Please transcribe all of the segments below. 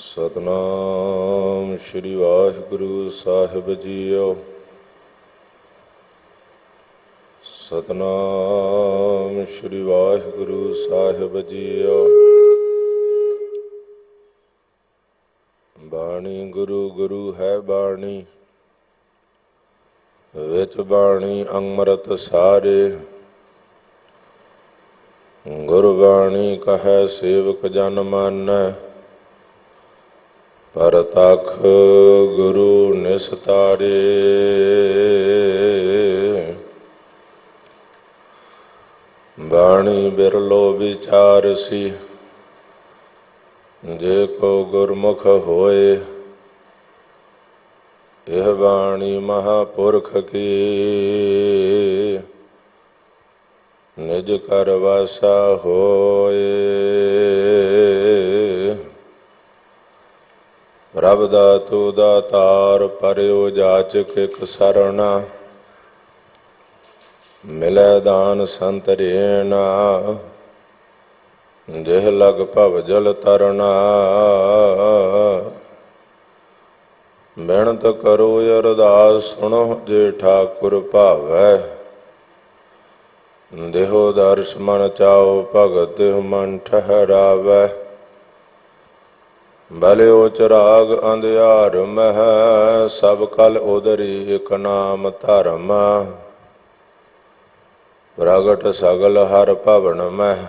सतनाम श्री वाहिगुरु साहिब जीओ। सतनाम श्री वाहिगुरु साहिब जीओ। बाणी गुरु गुरु है बाणी, विच बाणी अमृत सारे। गुरबाणी कहे सेवक जन मानै, परतख गुरु निस्तारे। बाणी बिरलो विचारसी, जे को गुरमुख होए। यह बाणी महापुरख की, निज कर वासा होए। रब दातु दातार परयो जाचक एक सरना, मिलै दान संत रेना। जेह लग भव जल तरना, बिनत करो अरदास सुनो जे ठाकुर भावै। देहो दर्श मन चाओ भगत देह मन ठहरावै। बलियो चिराग अंधियार मह, सब कल उदरी एक नाम धर्म। प्रगट सगल हर भवन मह,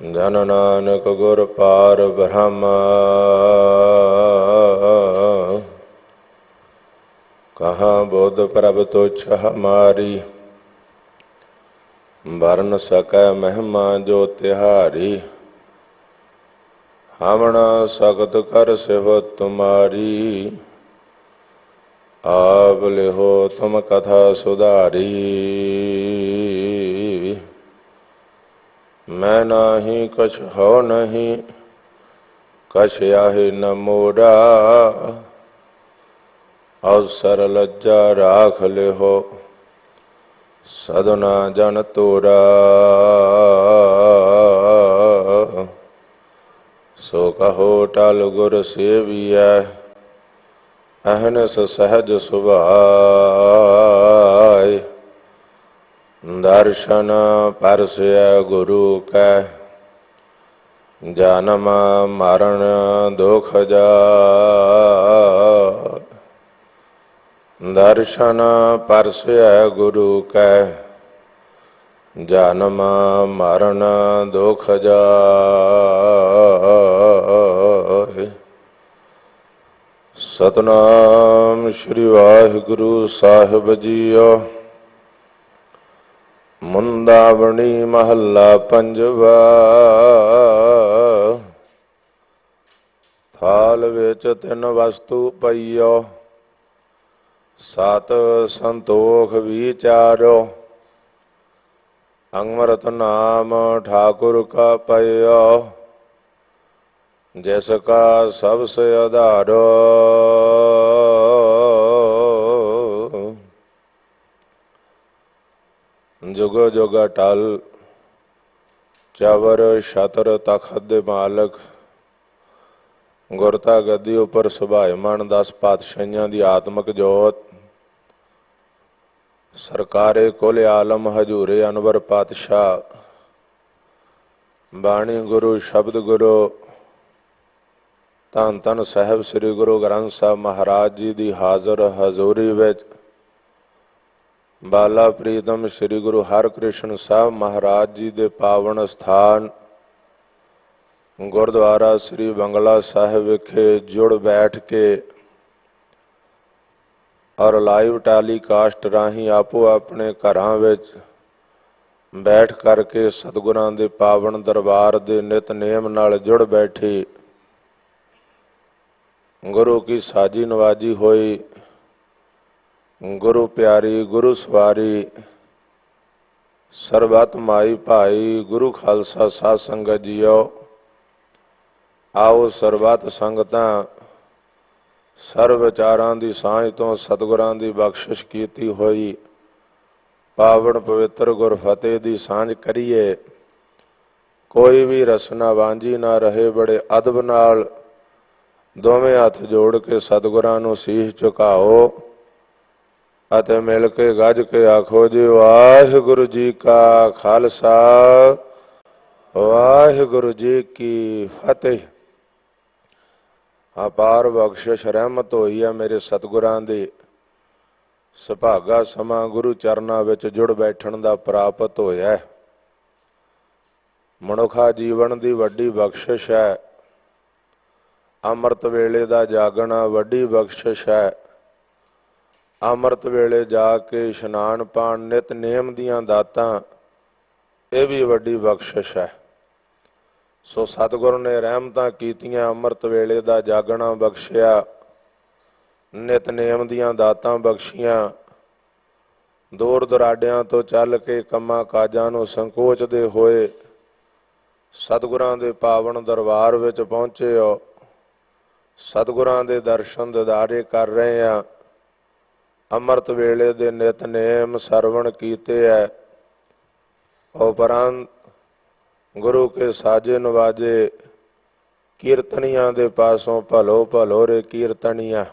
जन नानक गुर पार ब्रह्म। कहाँ बुध प्रभ तुच्छ हमारी, बरन सकै महिमा जो तिहारी। हमना सख्त कर सिफत तुम्हारी, आप लिहो तुम कथा सुधारी। मैं नाही कछ हो नहीं, कछ आहि न मोरा। अवसर लज्जा राख लिहो, सदना जन तोरा। सो कहो टल गुर सेविया, अहनस सहज सुभाय। दर्शन परसय गुरु कै, जन्म मरण दुख जाय। दर्शन परसय गुरु कै, जन्म मरण दुख जाय। सतनाम श्री वाहिगुरु साहिब जीओ। मुंदावणी महला पंजवा। थाल विच तिन वस्तु पईओ, सत संतोख विचारो। अमृत नाम ठाकुर का पयो, जिसका सबसे आधारो। जुग जुग अटल चवर छतर तखत दे मालक, गुरता गद्दी उपर सुभायमान 10 पातशाहियां दी आत्मक जोत। सरकारे कुल आलम हजूरे अनवर पातशाह। बाणी गुरु शब्द गुरु धन धन साहब श्री गुरु ग्रंथ साहब महाराज जी की हाजर हजूरी विच बाला प्रीतम श्री गुरु हरकृष्ण साहब महाराज जी के पावन स्थान गुरुद्वारा श्री बंगला साहिब विखे जुड़ बैठ के और लाइव टेलीकास्ट राही आपो अपने घरां विच बैठ करके सतगुरां दे पावन दरबार दे नितनेम नाल जुड़ बैठी गुरु की साजी नवाजी होई। गुरु प्यारी गुरु सवारी सरबत माई भाई गुरु खालसा साध संगत जीओ। आओ सरबत संगतां सर्व विचारां दी सांझ तो सतगुरां दी बख्शिश कीती होई पावन पवित्र गुरफतेह दी सांझ करिए। कोई भी रसना वांझी ना रहे, बड़े अदब नाल दोवें हथ जोड़ के सतगुरां नूं सीस झुकाओ ਅਤੇ मिल के गज के आखो जी वाहिगुरु जी का खालसा वाहिगुरु जी की फतेह। अपार बख्शिश रहमत होई है मेरे सतगुरां दी, सुभागा समा गुरु चरनां विच जुड़ बैठण दा प्राप्त होया। मनुखा जीवन दी वड्डी बख्शिश है, अमृत वेले दा जागना वड्डी बख्शिश है। अमृत वेले जाके इशनान पाण नित नेम दियां दातां ये भी वड्डी बख्शिश है। सो सतगुरु ने रहमतां कीतियां, अमृत वेले दा जागना बख्शिया, नित नेम दियां दातां बख्शियां। दूर दुराडियां तो चल के कम्मां काजां नूं संकोचदे होए सतगुरां दे पावन दरबार विच पहुंचे हो। सतगुरां दे दर्शन दिदारे कर रहे हैं। अमृत वेले दे नितनेम सरवण कीते है। उपरंत गुरु के साजे नवाजे कीर्तनियां दे पासों भलो भलो रे कीर्तनिया।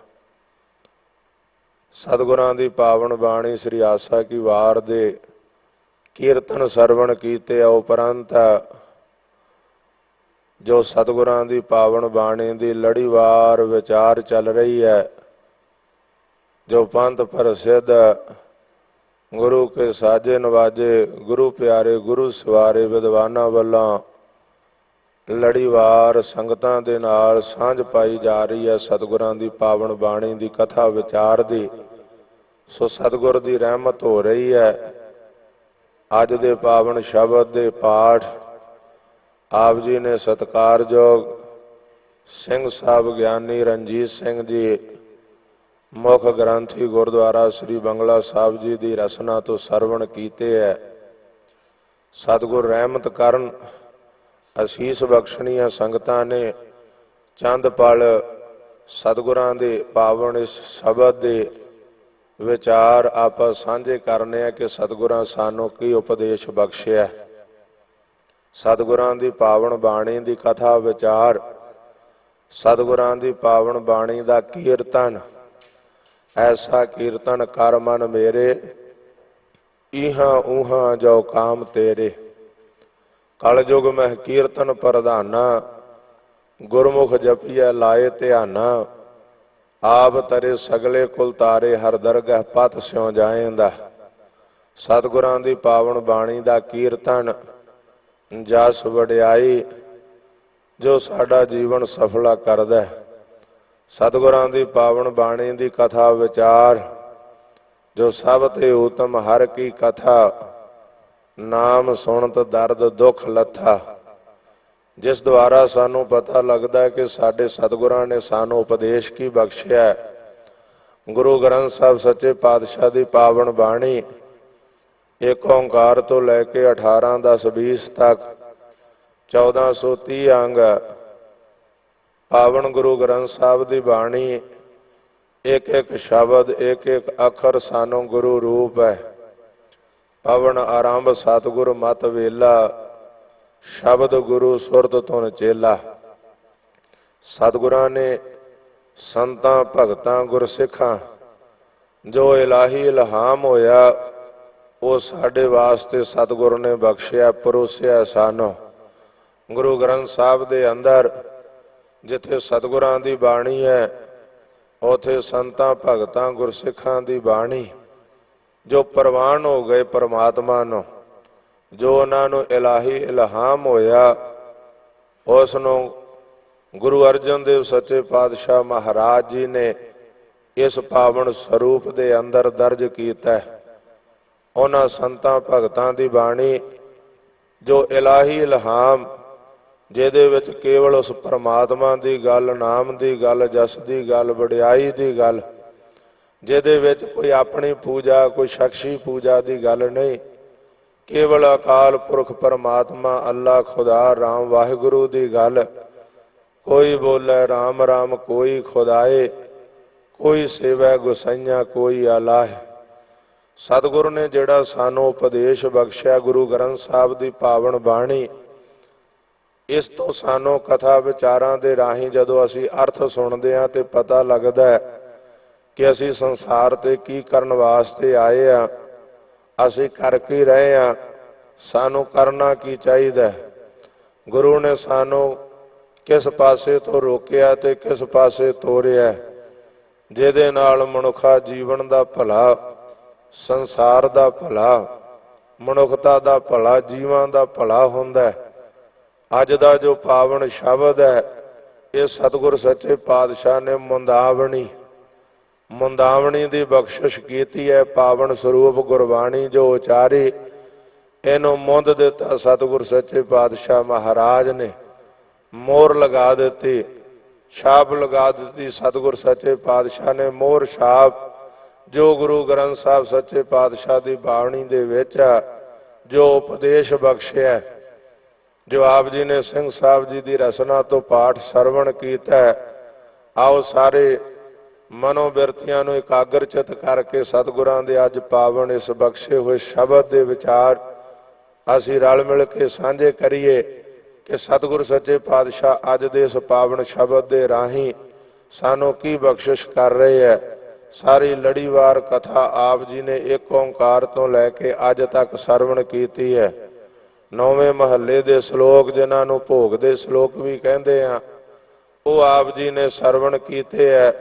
सतगुरां दी पावन बाणी श्री आसा की वार दे कीर्तन सरवण कीते। उपरंत जो सतगुरां दी पावन बाणी दी लड़ीवार विचार चल रही है, जो पंथ प्रसिद्ध गुरु के साजे नवाजे गुरु प्यारे गुरु सवारे विद्वानां वल्लों लड़ीवार संगतां दे नाल सांझ पाई जा रही है सतगुरां दी पावन बाणी दी कथा विचार दी। सो सतगुर दी रहमत हो रही है। अज दे पावन शब्द दे पाठ आप जी ने सत्कारयोग सिंह साहब ज्ञानी रणजीत सिंह जी मुख ग्रंथी गुरुद्वारा श्री बंगला साहब जी की रसना तो सरवण कीते है। सतगुर रहमत करन असीस बख्शणिया संगतां ने चंद पल सतगुरां दे पावन इस शब्द दे विचार आप सांझे करने हैं कि सतगुरां सानू की उपदेश बख्शिया। सतगुरां दी पावन बाणी दी कथा विचार, सतगुरां दी पावन बाणी दा कीर्तन। ऐसा कीर्तन कर मन मेरे, इहां उहां जो काम तेरे। कलयुग मह कीर्तन प्रधाना, गुरमुख जपिया लाए ध्याना। आप तरे सगले कुल तारे, हर दरगह पत स्यों जाएंदा। सतगुरां दी पावन बाणी दा कीर्तन जस वडियाई जो साडा जीवन सफला करदा है। सतगुरां दी पावन बाणी दी कथा विचार जो सब ते उत्तम हर की कथा। नाम सुनत दर्द दुख लथा। जिस द्वारा सानू पता लगता है कि साडे सतगुरां ने सानू उपदेश की बख्शिया है। गुरु ग्रंथ साहब सच्चे पातशाह दी पावन बाणी एक ओंकार तो लैके 18 10 20 तक 1430 अंग पावन गुरु ग्रंथ साहब की बाणी एक एक शब्द एक एक अखर सानू गुरु रूप है। पवन आरंभ सतगुर मत वेला, शब्द गुरु सुरत तुन चेला। सतगुरां ने संतां भगतां गुरसिखां जो इलाही इल्हाम होया वो साडे वास्ते सतगुर ने बख्शिया परोसिया सानू। गुरु ग्रंथ साहब दे अंदर जिथे सतगुरां दी बाणी है उथे संतां भगतां गुरसिखां दी बाणी जो प्रवान हो गए परमात्मा नूं, जो उन्होंने इलाही इल्हाम होया उसनूं गुरु अर्जन देव सच्चे पातशाह महाराज जी ने इस पावन स्वरूप दे अंदर दर्ज कीता है। उन्हां संतां भगतां दी बाणी जो इलाही इल्हाम जिहदे विच केवल उस परमात्मा की गल, नाम की गल, जस की गल, वडियाई की गल, जिहदे विच कोई अपनी पूजा कोई शख्सी पूजा की गल नहीं, केवल अकाल पुरख परमात्मा अल्लाह खुदा राम वाहिगुरु की गल। कोई बोले राम राम कोई खुदाए, कोई सेवा गुसाइया कोई अल्लाह। सतगुरु ने जिहड़ा सानू उपदेश बख्शिया गुरु ग्रंथ साहब की पावन बाणी इस तो सानों कथा विचारां दे राही जदों असी अर्थ सुनते हैं तो पता लगता है कि असी संसार ते की करन वास्ते आए आ, असी कर की रहे हैं, सानू करना की चाहिए। गुरु ने सानू किस पासे तो रोकिया ते किस पासे तोरिया, जिहदे नाल मनुखा जीवन दा भला, संसार दा भला, मनुखता दा भला, जीवां दा भला हुंदा है। अज दा जो पावन शब्द है ये सतगुर सच्चे पातशाह ने मुंदावणी दी बख्शिश कीती है। पावन स्वरूप गुरबाणी जो उचारी इनू मुंद दिता सतगुर सच्चे पातशाह महाराज ने, मोहर लगा दी, छाप लगा दी सतगुर सच्चे पातशाह ने। मोहर छाप जो गुरु ग्रंथ साहब सच्चे पातशाह की बाणी दे विच जो उपदेश बख्शिया, जो आप जी ने सिंह साहब जी की रचना तो पाठ सरवण किया है, आओ सारे मनोबिरतियां नूं एकाग्रचित करके सतगुरां दे अज पावन इस बख्शे हुए शब्द के विचार असी रल मिल के साझे करिए कि सतगुर सच्चे पातशाह अज दे इस पावन शब्द के राही सानू की बख्शिश कर रहे है। सारी लड़ीवार कथा आप जी ने एक ओंकार तो लैके अज तक सरवण की है। 9वें महल्ले के श्लोक जिन्हां नूं भोग दे श्लोक भी कहते हैं वो आप जी ने सरवण किए है।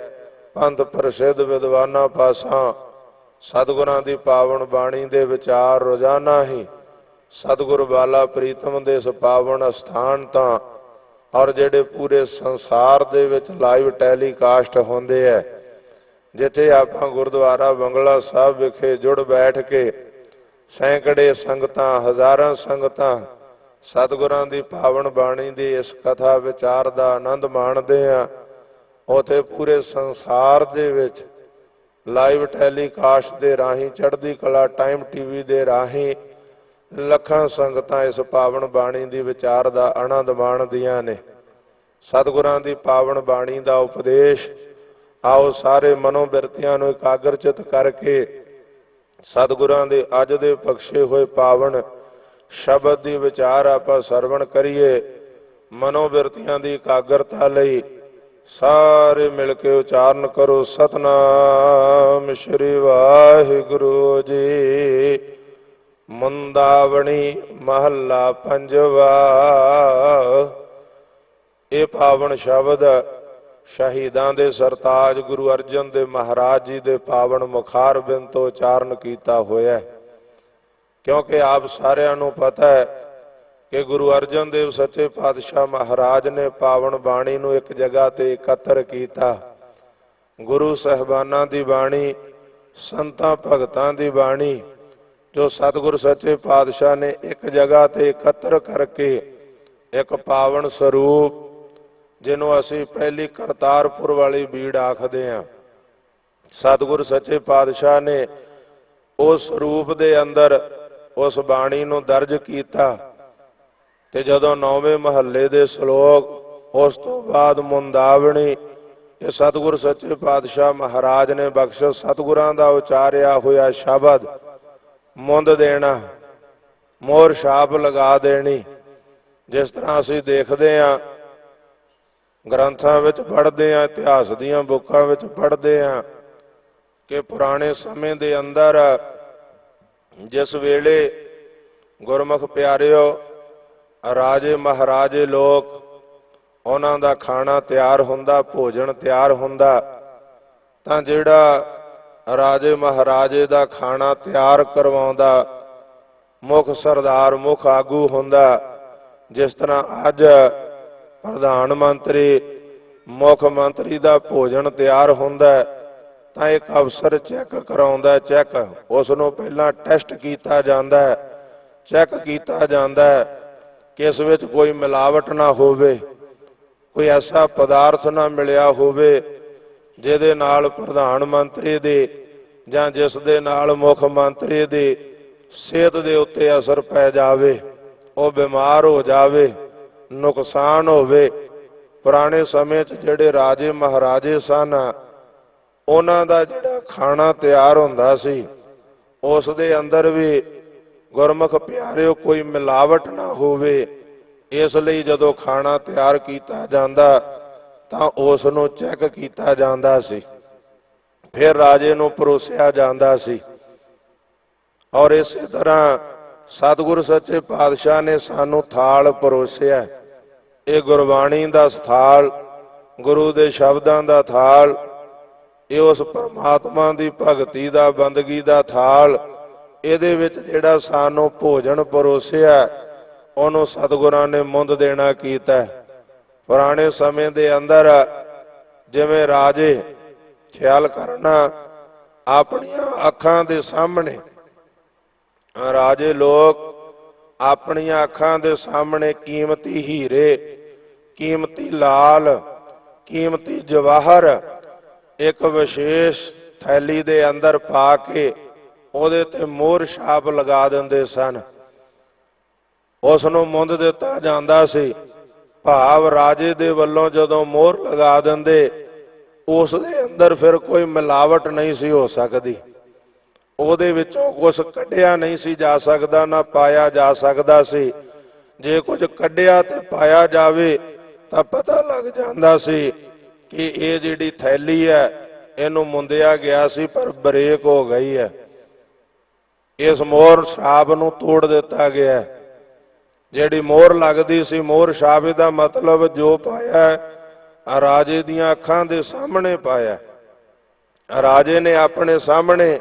पंथ प्रसिद्ध विद्वाना पासा सतगुरां दी पावन बाणी दे विचार रोजाना ही सतगुर बाला प्रीतम दे इस पावन स्थान तां और जेडे पूरे संसार दे विच लाइव टैलीकास्ट होंदे है, जिथे आपां गुरुद्वारा बंगला साहब विखे जुड़ बैठ के सैकड़े संगतां हजारां संगतां सतगुरां दी पावन बाणी दी इस कथा विचार दा आनंद माणदे आ, उथे पूरे संसार दे विच लाइव टैलीकास्ट दे राही चढ़दी कला टाइम टीवी दे राही लखां संगतां इस पावन बाणी दी विचार दा आनंद माणदियां ने। सतगुरां दी पावन बाणी दा उपदेश आओ सारे मनोबिरतियां नूं एकाग्रचित करके सतगुरां दे अज दे बख्शे हुए पावन शब्द दी विचार आपां सरवण करिए। मनोबिरतियां दी एकाग्रता लई सारे मिल के उचारण करो सतनाम श्री वाहिगुरु जी। मुंदावणी महला पंजवा। ये पावन शब्द शहीदां दे सरताज गुरु अर्जन देव महाराज जी दे पावन मुखार बिन तो उचारण किया होया है, क्योंकि आप सारिਆਂ ਨੂੰ पता है कि गुरु अर्जन देव सच्चे पातशाह महाराज ने पावन बाणी नूं एक जगह ते एकत्र किया। गुरु साहिबानां दी बाणी, संतां भगतां दी बाणी जो सतगुर सच्चे पातशाह ने एक जगह ते एकत्र करके एक पावन स्वरूप जिन्हों असी पहली करतारपुर वाली बीड़ आखदे हां, सतगुर सच्चे पातशाह ने उस स्वरूप दे अंदर उस बाणी नूं दर्ज किया। ते जदों 9वें महल्ले दे श्लोक उस तो बाद मुंदावणी ये सतगुर सच्चे पातशाह महाराज ने बख्श सतगुरां दा उचारिया होया शब्द मुंद देना, मोहर छाप लगा देनी। जिस तरह असी देखते हैं ग्रंथां विच पढ़दे हैं, इतिहास दीयां बुकां विच पढ़दे हैं कि पुराने समय दे अंदर जिस वेले गुरमुख प्यारिओ राजे महाराजे लोग उन्हां दा खाना तैयार हुंदा, भोजन तैयार हुंदा, तां जिहड़ा राजे महाराजे दा खाना तैयार करवाउंदा मुख सरदार मुख आगू हुंदा। जिस तरह अज प्रधान मंत्री मुख मंत्री दा भोजन तैयार हुंदा तां एक अफसर चैक कराउंदा, चैक उसनूं पहलां टैसट कीता जांदा है, चैक कीता जांदा है कि इस विच कोई मिलावट ना होवे, कोई ऐसा पदार्थ ना मिलिया होवे जिहदे नाल प्रधान मंत्री दे जां जिस दे नाल मुख मंत्री दी सेहत दे उत्ते असर पै जावे, वो बीमार हो जावे, नुकसान होवे। पुराने समय च जिहड़े राजे महाराजे सन उन्हां दा जिहड़ा खाना तैयार हुंदा सी उस दे अंदर भी गुरमुख प्यारिओ कोई मिलावट ना होवे, ਇਸ ਲਈ ਜਦੋਂ ਖਾਣਾ ਤਿਆਰ ਕੀਤਾ ਜਾਂਦਾ ਤਾਂ ਉਸ ਨੂੰ ਚੈੱਕ ਕੀਤਾ ਜਾਂਦਾ ਸੀ, ਫਿਰ ਰਾਜੇ ਨੂੰ ਪਰੋਸਿਆ ਜਾਂਦਾ ਸੀ। ਔਰ ਇਸੇ ਤਰ੍ਹਾਂ ਸਤਿਗੁਰ ਸੱਚੇ ਪਾਤਸ਼ਾਹ ਨੇ ਸਾਨੂੰ ਥਾਲ ਪਰੋਸਿਆ। ਇਹ ਗੁਰਬਾਣੀ ਦਾ ਥਾਲ, ਗੁਰੂ ਦੇ ਸ਼ਬਦਾਂ ਦਾ ਥਾਲ, ਇਹ ਉਸ ਪਰਮਾਤਮਾ ਦੀ ਭਗਤੀ ਦਾ, ਬੰਦਗੀ ਦਾ ਥਾਲ। ਇਹਦੇ ਵਿੱਚ ਜਿਹੜਾ ਸਾਨੂੰ ਭੋਜਨ ਪਰੋਸਿਆ ਉਹਨੂੰ ਸਤਿਗੁਰਾਂ ਨੇ ਮੁੰਦ ਦੇਣਾ ਕੀਤਾ। ਪੁਰਾਣੇ ਸਮੇਂ ਦੇ ਅੰਦਰ ਜਿਵੇਂ ਰਾਜੇ ਖਿਆਲ ਕਰਨਾ, ਆਪਣੀਆਂ ਅੱਖਾਂ ਦੇ ਸਾਹਮਣੇ ਰਾਜੇ ਲੋਕ ਆਪਣੀਆਂ ਅੱਖਾਂ ਦੇ ਸਾਹਮਣੇ ਕੀਮਤੀ ਹੀਰੇ, ਕੀਮਤੀ ਲਾਲ, ਕੀਮਤੀ ਜਵਾਹਰ ਇੱਕ ਵਿਸ਼ੇਸ਼ ਥੈਲੀ ਦੇ ਅੰਦਰ ਪਾ ਕੇ ਉਹਦੇ ਤੇ ਮੋਹਰ ਛਾਪ ਲਗਾ ਦਿੰਦੇ ਸਨ। ਉਸ ਨੂੰ ਮੁੰਦ ਦਿੱਤਾ ਜਾਂਦਾ ਸੀ। ਭਾਵ ਰਾਜੇ ਦੇ ਵੱਲੋਂ ਜਦੋਂ ਮੋਹਰ ਲਗਾ ਦਿੰਦੇ, ਉਸ ਦੇ ਅੰਦਰ ਫਿਰ ਕੋਈ ਮਿਲਾਵਟ ਨਹੀਂ ਸੀ ਹੋ ਸਕਦੀ, ਉਹਦੇ ਵਿੱਚੋਂ ਕੁਝ ਕੱਢਿਆ ਨਹੀਂ ਸੀ ਜਾ ਸਕਦਾ, ਨਾ ਪਾਇਆ ਜਾ ਸਕਦਾ ਸੀ। ਜੇ ਕੁਝ ਕੱਢਿਆ ਤੇ ਪਾਇਆ ਜਾਵੇ ਤਾਂ ਪਤਾ ਲੱਗ ਜਾਂਦਾ ਸੀ ਕਿ ਇਹ ਜਿਹੜੀ ਥੈਲੀ ਹੈ ਇਹਨੂੰ ਮੁੰਦਿਆ ਗਿਆ ਸੀ ਪਰ ਬ੍ਰੇਕ ਹੋ ਗਈ ਹੈ, ਇਸ ਮੋਹਰ ਛਾਪ ਨੂੰ ਤੋੜ ਦਿੱਤਾ ਗਿਆ। ਜਿਹੜੀ ਮੋਹਰ ਲੱਗਦੀ ਸੀ, ਮੋਹਰ ਛਾਪ ਦਾ ਮਤਲਬ ਜੋ ਪਾਇਆ ਰਾਜੇ ਦੀਆਂ ਅੱਖਾਂ ਦੇ ਸਾਹਮਣੇ ਪਾਇਆ। ਰਾਜੇ ਨੇ ਆਪਣੇ ਸਾਹਮਣੇ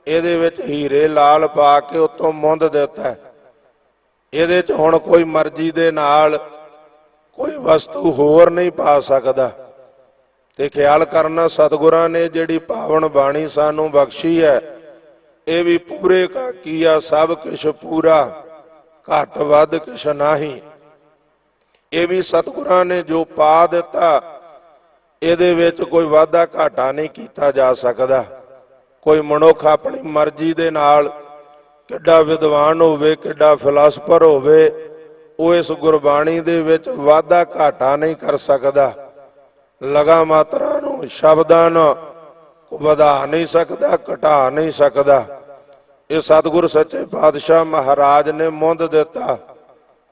ਇਹਦੇ ਵਿੱਚ ਹੀਰੇ ਲਾਲ ਪਾ ਕੇ ਉੱਤੋਂ ਮੁੰਦ ਦਿੱਤਾ। ਇਹਦੇ 'ਚ ਹੁਣ ਕੋਈ ਮਰਜ਼ੀ ਦੇ ਨਾਲ ਕੋਈ ਵਸਤੂ ਹੋਰ ਨਹੀਂ ਪਾ ਸਕਦਾ। ਤੇ ਖਿਆਲ ਕਰਨਾ, ਸਤਿਗੁਰਾਂ ਨੇ ਜਿਹੜੀ ਪਾਵਨ ਬਾਣੀ ਸਾਨੂੰ ਬਖਸ਼ੀ ਹੈ, ਇਹ ਵੀ ਪੂਰੇ ਕਾ ਕੀਆ ਸਭ ਕੁਛ ਪੂਰਾ, ਘੱਟ ਵੱਧ ਕੁਛ ਨਹੀਂ। ਇਹ ਵੀ ਸਤਿਗੁਰਾਂ ਨੇ ਜੋ ਪਾ ਦਿੱਤਾ, ਇਹਦੇ ਵਿੱਚ ਕੋਈ ਵਾਧਾ ਘਾਟਾ ਨਹੀਂ ਕੀਤਾ ਜਾ ਸਕਦਾ। ਕੋਈ ਮਨੁੱਖ ਆਪਣੀ ਮਰਜ਼ੀ ਦੇ ਨਾਲ, ਕਿੱਡਾ ਵਿਦਵਾਨ ਹੋਵੇ, ਕਿੱਡਾ ਫਿਲਾਸਫਰ ਹੋਵੇ, ਉਹ ਇਸ ਗੁਰਬਾਣੀ ਦੇ ਵਿੱਚ ਵਾਧਾ ਘਾਟਾ ਨਹੀਂ ਕਰ ਸਕਦਾ। ਲਗਾ ਮਾਤਰਾ ਨੂੰ, ਸ਼ਬਦਾਂ ਨੂੰ ਵਧਾ ਨਹੀਂ ਸਕਦਾ, ਘਟਾ ਨਹੀਂ ਸਕਦਾ। ਇਹ ਸਤਿਗੁਰ ਸੱਚੇ ਪਾਤਸ਼ਾਹ ਮਹਾਰਾਜ ਨੇ ਮੁੰਦ ਦਿੱਤਾ,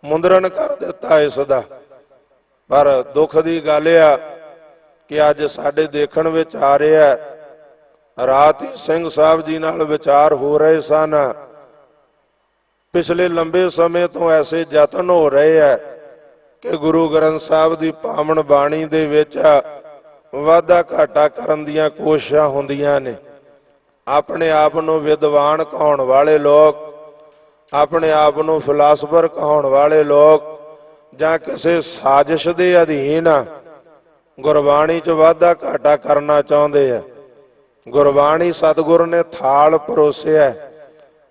ਮੁੰਦਰਨ ਕਰ ਦਿੱਤਾ ਇਸ ਦਾ। ਪਰ ਦੁੱਖ ਦੀ ਗੱਲ ਆ ਕਿ ਅੱਜ ਸਾਡੇ ਦੇਖਣ ਵਿੱਚ ਆ ਰਿਹਾ, ਰਾਤ ਹੀ ਸਿੰਘ ਸਾਹਿਬ ਜੀ ਨਾਲ ਵਿਚਾਰ ਹੋ ਰਹੇ ਸਨ। ਪਿਛਲੇ ਲੰਬੇ ਸਮੇਂ ਤੋਂ ਐਸੇ ਯਤਨ ਹੋ ਰਹੇ ਹੈ ਕਿ ਗੁਰੂ ਗ੍ਰੰਥ ਸਾਹਿਬ ਦੀ ਪਾਵਨ ਬਾਣੀ ਦੇ ਵਿੱਚ ਵਾਧਾ ਘਾਟਾ ਕਰਨ ਦੀਆਂ ਕੋਸ਼ਿਸ਼ਾਂ ਹੁੰਦੀਆਂ ਨੇ। ਆਪਣੇ ਆਪ ਨੂੰ ਵਿਦਵਾਨ ਕਹਾਉਣ ਵਾਲੇ ਲੋਕ, ਆਪਣੇ ਆਪ ਨੂੰ ਫਿਲਾਸਫਰ ਕਹਾਉਣ ਵਾਲੇ ਲੋਕ, ਜਾਂ ਕਿਸੇ ਸਾਜ਼ਿਸ਼ ਦੇ ਅਧੀਨ ਗੁਰਬਾਣੀ 'ਚ ਵਾਧਾ ਘਾਟਾ ਕਰਨਾ ਚਾਹੁੰਦੇ ਆ। ਗੁਰਬਾਣੀ ਸਤਿਗੁਰ ਨੇ ਥਾਲ ਪਰੋਸਿਆ।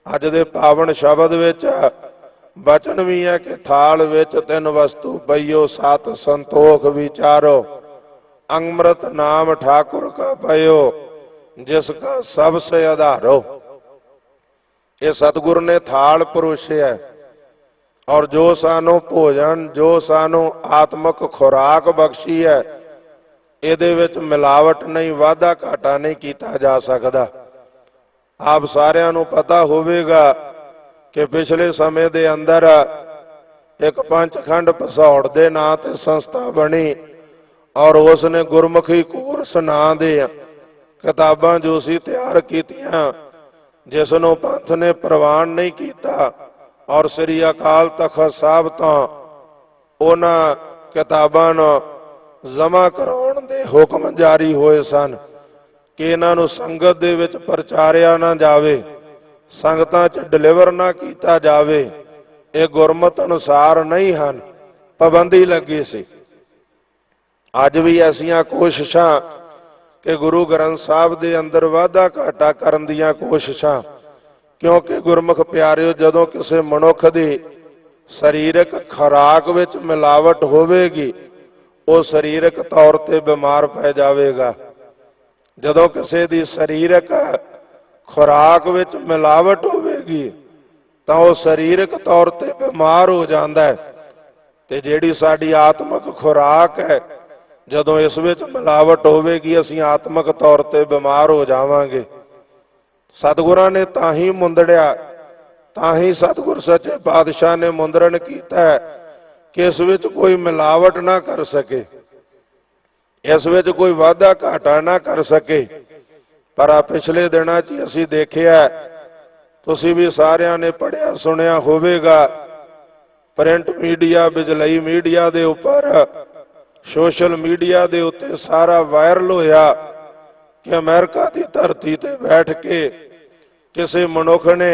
ਅੱਜ ਦੇ ਪਾਵਨ ਸ਼ਬਦ ਵਿੱਚ ਬਚਨ ਵੀ ਹੈ ਕਿ ਥਾਲ ਵਿੱਚ ਤਿੰਨ ਵਸਤੂ ਪਈਓ, ਸਤ ਸੰਤੋਖ ਵਿਚਾਰੋ, ਅੰਮ੍ਰਿਤ ਨਾਮ ਠਾਕੁਰ ਕਾ ਪਇਓ, ਜਿਸ ਕਾ ਸਭ ਸੇ ਆਧਾਰੋ। ਇਹ ਸਤਿਗੁਰ ਨੇ ਥਾਲ ਪਰੋਸਿਆ। ਔਰ ਜੋ ਸਾਨੂੰ ਭੋਜਨ, ਜੋ ਸਾਨੂੰ ਆਤਮਿਕ ਖੁਰਾਕ ਬਖਸ਼ੀ ਹੈ, ਇਹਦੇ ਵਿੱਚ ਮਿਲਾਵਟ ਨਹੀਂ, ਵਾਧਾ ਘਾਟਾ ਨਹੀਂ ਕੀਤਾ ਜਾ ਸਕਦਾ। ਆਪ ਸਾਰਿਆਂ ਨੂੰ ਪਤਾ ਹੋਵੇਗਾ ਕਿ ਪਿਛਲੇ ਸਮੇਂ ਦੇ ਅੰਦਰ ਇੱਕ ਪੰਚਖੰਡ ਭਸੌੜ ਦੇ ਨਾਂ ਤੇ ਸੰਸਥਾ ਬਣੀ, ਔਰ ਉਸ ਨੇ ਗੁਰਮੁਖੀ ਕੋਰਸ ਨਾਂ ਦੇ ਕਿਤਾਬਾਂ ਜੋ ਸੀ ਤਿਆਰ ਕੀਤੀਆਂ, ਜਿਸ ਨੂੰ ਪੰਥ ਨੇ ਪ੍ਰਵਾਨ ਨਹੀਂ ਕੀਤਾ। ਔਰ ਸ੍ਰੀ ਅਕਾਲ ਤਖਤ ਸਾਹਿਬ ਤੋਂ ਉਹਨਾਂ ਕਿਤਾਬਾਂ ਨੂੰ ਜਮ੍ਹਾਂ ਕਰਾਉਣ ਦੇ ਹੁਕਮ ਜਾਰੀ ਹੋਏ ਸਨ ਕਿ ਇਹਨਾਂ ਨੂੰ ਸੰਗਤ ਦੇ ਵਿੱਚ ਪ੍ਰਚਾਰਿਆ ਨਾ ਜਾਵੇ, ਸੰਗਤਾਂ 'ਚ ਡਿਲੀਵਰ ਨਾ ਕੀਤਾ ਜਾਵੇ। ਇਹ ਗੁਰਮਤਿ ਅਨੁਸਾਰ ਨਹੀਂ ਹਨ, ਪਾਬੰਦੀ ਲੱਗੀ ਸੀ। ਅੱਜ ਵੀ ਐਸੀਆਂ ਕੋਸ਼ਿਸ਼ਾਂ ਕਿ ਗੁਰੂ ਗ੍ਰੰਥ ਸਾਹਿਬ ਦੇ ਅੰਦਰ ਵਾਧਾ ਘਾਟਾ ਕਰਨ ਦੀਆਂ ਕੋਸ਼ਿਸ਼ਾਂ, ਕਿਉਂਕਿ ਗੁਰਮੁਖ ਪਿਆਰਿਓ, ਜਦੋਂ ਕਿਸੇ ਮਨੁੱਖ ਦੀ ਸਰੀਰਕ ਖੁਰਾਕ ਵਿੱਚ ਮਿਲਾਵਟ ਹੋਵੇਗੀ, ਉਹ ਸਰੀਰਕ ਤੌਰ ਤੇ ਬਿਮਾਰ ਪੈ ਜਾਵੇਗਾ। ਜਦੋਂ ਕਿਸੇ ਦੀ ਸਰੀਰਕ ਖੁਰਾਕ ਵਿੱਚ ਮਿਲਾਵਟ ਹੋਵੇਗੀ ਤਾਂ ਉਹ ਸਰੀਰਕ ਤੌਰ ਤੇ ਬਿਮਾਰ ਹੋ ਜਾਂਦਾ ਹੈ। ਤੇ ਜਿਹੜੀ ਸਾਡੀ ਆਤਮਿਕ ਖੁਰਾਕ ਹੈ, ਜਦੋਂ ਇਸ ਵਿੱਚ ਮਿਲਾਵਟ ਹੋਵੇਗੀ, ਅਸੀਂ ਆਤਮਿਕ ਤੌਰ ਤੇ ਬਿਮਾਰ ਹੋ ਜਾਵਾਂਗੇ। ਸਤਿਗੁਰਾਂ ਨੇ ਤਾਂ ਹੀ ਮੁੰਦੜਿਆ, ਤਾਂ ਹੀ ਸਤਿਗੁਰ ਸੱਚੇ ਪਾਤਸ਼ਾਹ ਨੇ ਮੁੰਦਰਨ ਕੀਤਾ कि इस विच कोई मिलावट ना कर सके, इस विच कोई वाधा घाटा ना कर सके। पर आ पिछले दिनों च असीं देखिया, तुसीं भी सारिਆਂ ने पढ़िया सुनिया होवेगा, प्रिंट मीडिया बिजलई मीडिया दे उपर सोशल मीडिया दे उत्ते सारा वायरल होया कि अमेरिका की धरती ते बैठ के किसी मनुख ने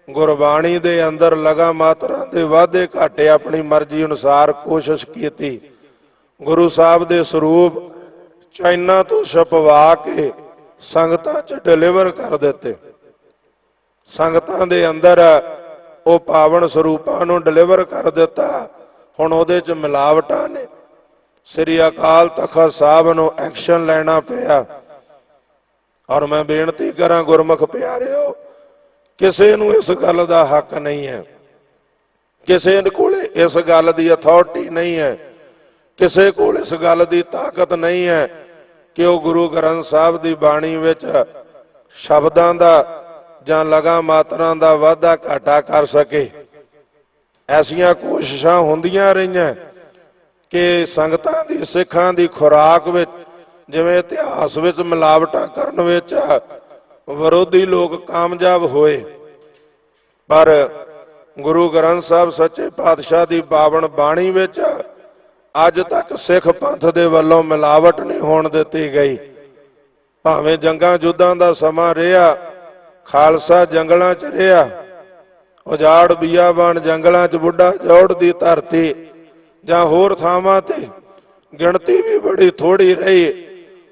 गुरबाणी दे अंदर लगा मात्रा दे वाधे घाटे अपनी मर्जी अनुसार कोशिश की। गुरु साहब दे स्वरूप चाइना तो छपवा के संगतां च डिलीवर कर दिते। संगतां दे अंदर वो पावन स्वरूपां नूं डिलीवर कर दिता। हुण उहदे च मिलावटां ने। श्री अकाल तखत साहब नूं एक्शन लेना पिया। और मैं बेनती करा गुरमुख प्यारिओ, किसी नूं इस गल दा हक नहीं है, किसी कोल इस गल दी अथॉरिटी नहीं है, किसी कोल इस गल दी ताकत नहीं है कि वह गुरु ग्रंथ साहब दी बाणी विच शब्दां दा जां लगा मात्रां दा वाधा घाटा कर सके। ऐसियां कोशिशां हुंदियां रहियां कि संगतां दी सिखां दी खुराक विच जिवें इतिहास विच मिलावटां करन विच विरोधी लोग कामयाब होए, पर गुरु ग्रंथ साहब सच्चे पातशाह दी पावन बाणी विच अज तक सिख पंथ दे वल्लों मिलावट नहीं होण दित्ती गई। भावें जंगां युद्धां दा समां रिहा, खालसा जंगलां च रिहा, उजाड़ बियाबान जंगलां च बुढ़ा जौड़ दी धरती जां होर थावां ते गिणती भी बड़ी थोड़ी रही,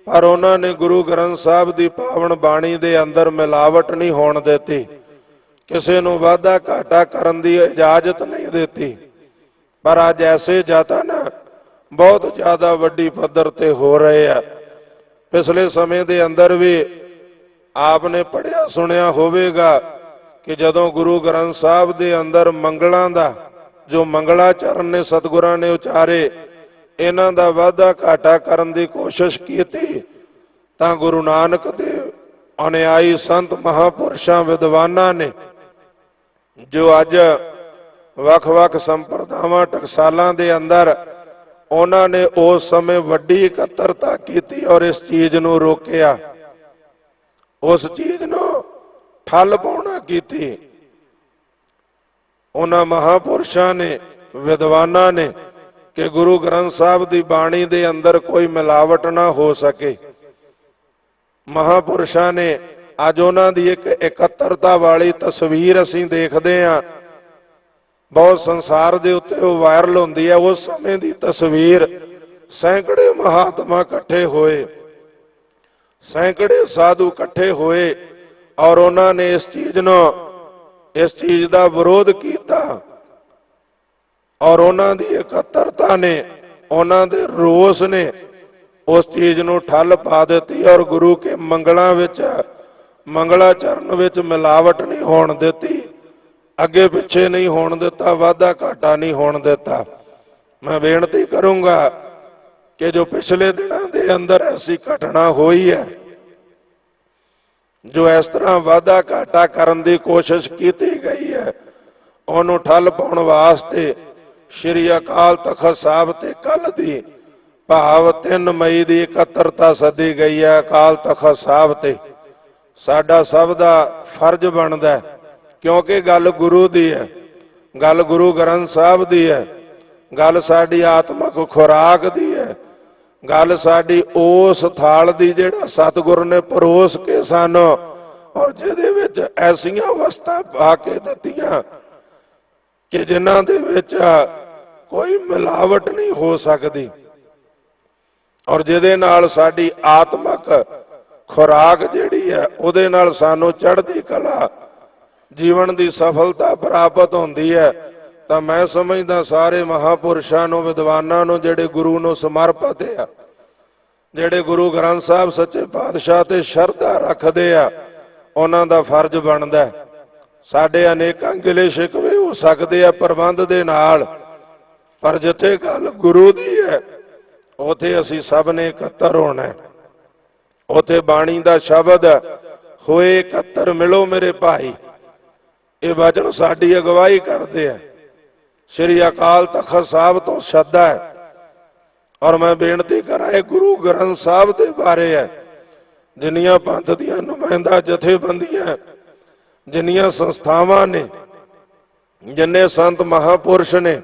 पर उन्होंने गुरु ग्रंथ साहब की पावन बाणी दे अंदर मिलावट नहीं होण देती, किसी नूं वाधा घाटा करन दी इजाजत नहीं देती। पर अज ऐसे जाता ना बहुत ज्यादा वड्डी पद्धर ते हो रहे हैं। पिछले समय दे अंदर भी आपने पढ़िया सुनिया होवेगा कि जदों गुरु ग्रंथ साहब दे अंदर मंगलां दा जो मंगलाचरण ने सतगुरां ने उचारे, इन्हां दा वाधा घाटा करन दी कोशिश कीती तां गुरु नानक देव अनुयायी संत महापुरुषां विद्वानां ने जो अज वख-वख संप्रदावां टकसालां दे अंदर उन्होंने उस समय वड्डी इकत्तरता की और इस चीज नूं रोकिया, उस चीज नूं ठल पाउणा कीती। उन्हां महापुरुषां ने विद्वानां ने कि गुरु ग्रंथ साहब की बाणी दे अंदर कोई मिलावट ना हो सके। महापुरुषां ने अज उन्हां दी एक इकत्तरता वाली तस्वीर असीं देखदे हां, बहुत संसार दे उत्ते वो वायरल हुंदी है। उस समय दी तस्वीर, सैकड़े महात्मा इकट्ठे होए, सैकड़े साधु इकट्ठे होए और उन्होंने इस चीज का विरोध किया और उन्हों की इकत्तरता ने, उन्हों दे रोस ने उस चीज नूं ठल पा दी और गुरु के मंगलां विच मंगलाचरण विच मिलावट नहीं होण दित्ती, अगे पिछे नहीं होण दिता, वाधा घाटा नहीं होण दिता। मैं बेनती करूंगा कि जो पिछले दिनों के अंदर ऐसी घटना हुई है, जो इस तरह वाधा घाटा करन दी कोशिश की गई है, उन्होंने ठल पाउण वास्ते श्री अकाल तखत साहब ते कल दी भाव 3 मई की इकत्तरता सदी गई है। अकाल तखत साहब ते साडा सब दा फर्ज बनदा है, क्योंकि गल गुरु दी है, गल गुरु ग्रंथ साहब दी है, गल साडी आत्मक खुराक दी है, गल साडी उस थाल दी जिहड़ा सतगुर ने परोस के सानू और जिहदे विच ऐसियां वस्तां पा के दित्तियां कि जिन्हां दे विच कोई मिलावट नहीं हो सकती और जिहदे नाल साडी आत्मक खुराक जिहड़ी है उहदे नाल सानू चढ़दी कला जीवन की सफलता प्राप्त होंदी है। तो मैं समझदा सारे महापुरुषां नूं, विद्वानां नूं, जिहड़े गुरु नूं समर्पित है, जिहड़े गुरु ग्रंथ साहब सच्चे पातशाह ते शरधा रखदे आ, उन्हां दा फर्ज बनदा है। साडे अनेकां गिले शिकवे हो सकदे आ प्रबंध दे नाल, पर जिथे गल गुरु दी है उथे असीं सब ने इकत्तर होना है। उथे बाणी दा शब्द होए इकत्तर मिलो मेरे भाई, ये वचन साडी अगवाई करते हैं। श्री अकाल तखत साहब तो सदा है। और मैं बेनती करा गुरु ग्रंथ साहब के बारे है, जिन्नियां पंथ दियां नुमाइंदा जथेबंदियां, जिन्नियां संस्थावां ने, जिन्ने संत महापुरुष ने,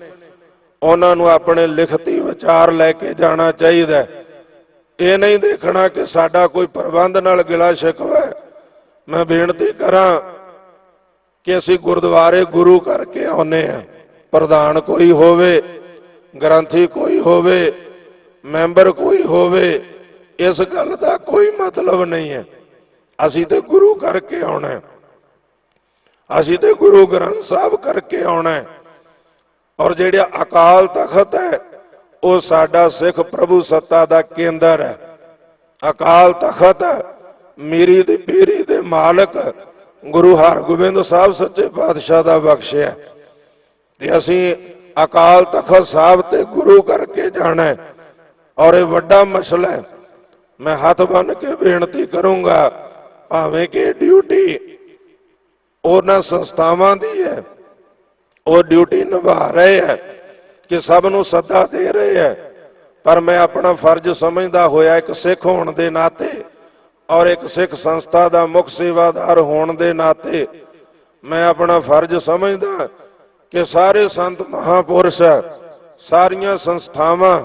उन्होंने अपने लिखती विचार लैके जाना चाहिए। ये नहीं देखना कि साडा कोई प्रबंध नाल गिला शिकवा है। मैं बेनती करा कि असी गुरुद्वारे गुरु करके आने हैं, प्रधान कोई होवे, ग्रंथी कोई होवे, मैंबर कोई होवे, इस गल का कोई मतलब नहीं है। असी तो गुरु करके आना है, असी तो गुरु ग्रंथ साहब करके आना है। और जेड़ा अकाल तखत है वो साडा सिख प्रभु सत्ता का केंद्र है। अकाल तखत मीरी दी पीरी दे मालक गुरु हरगोबिंद साहब सच्चे पातशाह का बख्शिया। ते असी अकाल तखत साहब ते गुरु करके जाना है। और ये वड्डा मसला है। मैं हाथ बन के बेनती करूंगा, भावें कि ड्यूटी उन्हां संस्थावां दी है, वो ड्यूटी निभा रहे हैं कि सबनों सदा दे रहे हैं, पर मैं अपना फर्ज समझदा होया एक सिख होने के नाते और एक सिख संस्था का मुख सेवादार होने के नाते मैं अपना फर्ज समझदा कि सारे संत महापुरुष, सारियां संस्थावां,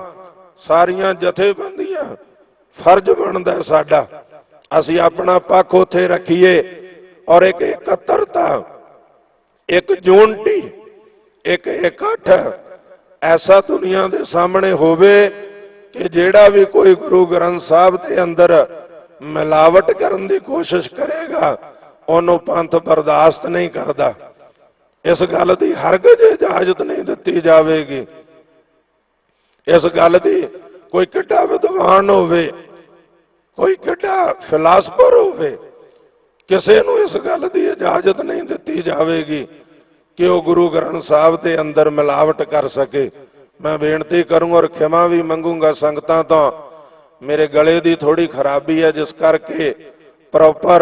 सारियां जथेबंदियां फर्ज बनदा साडा असी अपना पक्ष उत्थे रखिए। और एक एकत्रता, एक यूनिटी, एक इकट्ठ ऐसा दुनिया के सामने होवे कि जेड़ा भी कोई गुरु ग्रंथ साहब के अंदर मिलावट करने की कोशिश करेगा उन्होंने पंथ बर्दाश्त नहीं करता। इस गल की हरगिज इजाजत नहीं दी जाएगी। इस गल की कोई किड्डा विद्वान होवे, कोई किड्डा फिलासफर होवे, किसी को इस गल की इजाजत नहीं दी जाएगी कि वह गुरु ग्रंथ साहब के अंदर मिलावट कर सके। मैं बेनती करूंगा और क्षमा भी मंगूंगा संगतां तो, मेरे गले की थोड़ी खराबी है जिस करके प्रॉपर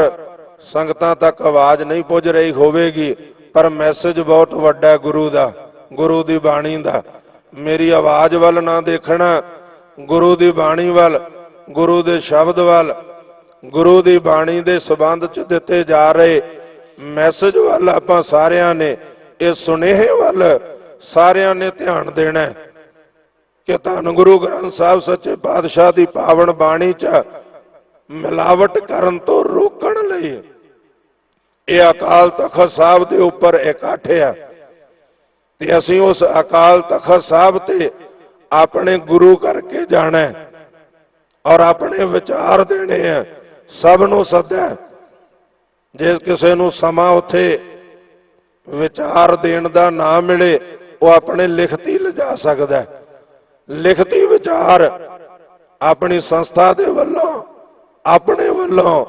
संगतां तक आवाज नहीं पुज रही होवेगी, पर मैसेज बहुत वड्डा गुरु दा, गुरु दी बाणी दा। मेरी आवाज वाल ना देखना, गुरु दी बाणी वाल, गुरु दे शब्द वाल, गुरु दी बाणी दे संबंध च दिते जा रहे मैसेज वाल आपां सारियां ने, इस सुनेहे वाल सारियां ने ध्यान देना है कि धन गुरु ग्रंथ साहब सच्चे पातशाह की पावन बाणी च मिलावट करन तो रोकण लई ये अकाल तखत साहब के उपर इकट्ठ है। ते असीं उस अकाल तखत साहब ते अपने गुरु करके जाना है और अपने विचार देने हैं। सबनों सदा जे किसी नूं समा उत्थे विचार देण दा ना मिले वो अपने लिखती लिजा सकता है। लिखती विचार अपनी संस्था दे वल्लों, अपने वल्लों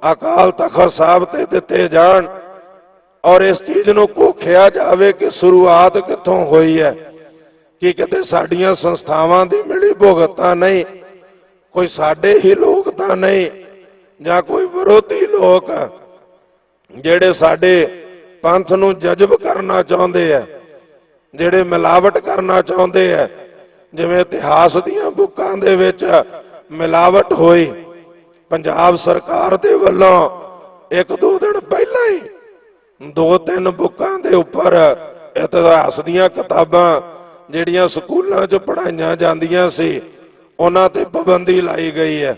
अकाल तखत साहब ते दिते जान और इस चीज नूं घोखिया जावे कि शुरुआत कित्थों हुई है, कि किते साडियां संस्थावां दी मिली भुगत तां नहीं, कोई साडे ही लोग तां नहीं, जां कोई विरोधी लोग जेड़े साडे पंथ नूं जजब करना चाहुंदे है, जेड़े मिलावट करना चाहुंदे है। जिवें इतिहास दीयां बुकां दे विच मिलावट होई, पंजाब सरकार दे वल्लों एक दो दिन पहला ही 2-3 बुकां दे उपर इतिहास दीयां किताबां जिहड़ियां स्कूलां च पढ़ाईयां जांदियां सी उन्हां ते पाबंदी लाई गई है।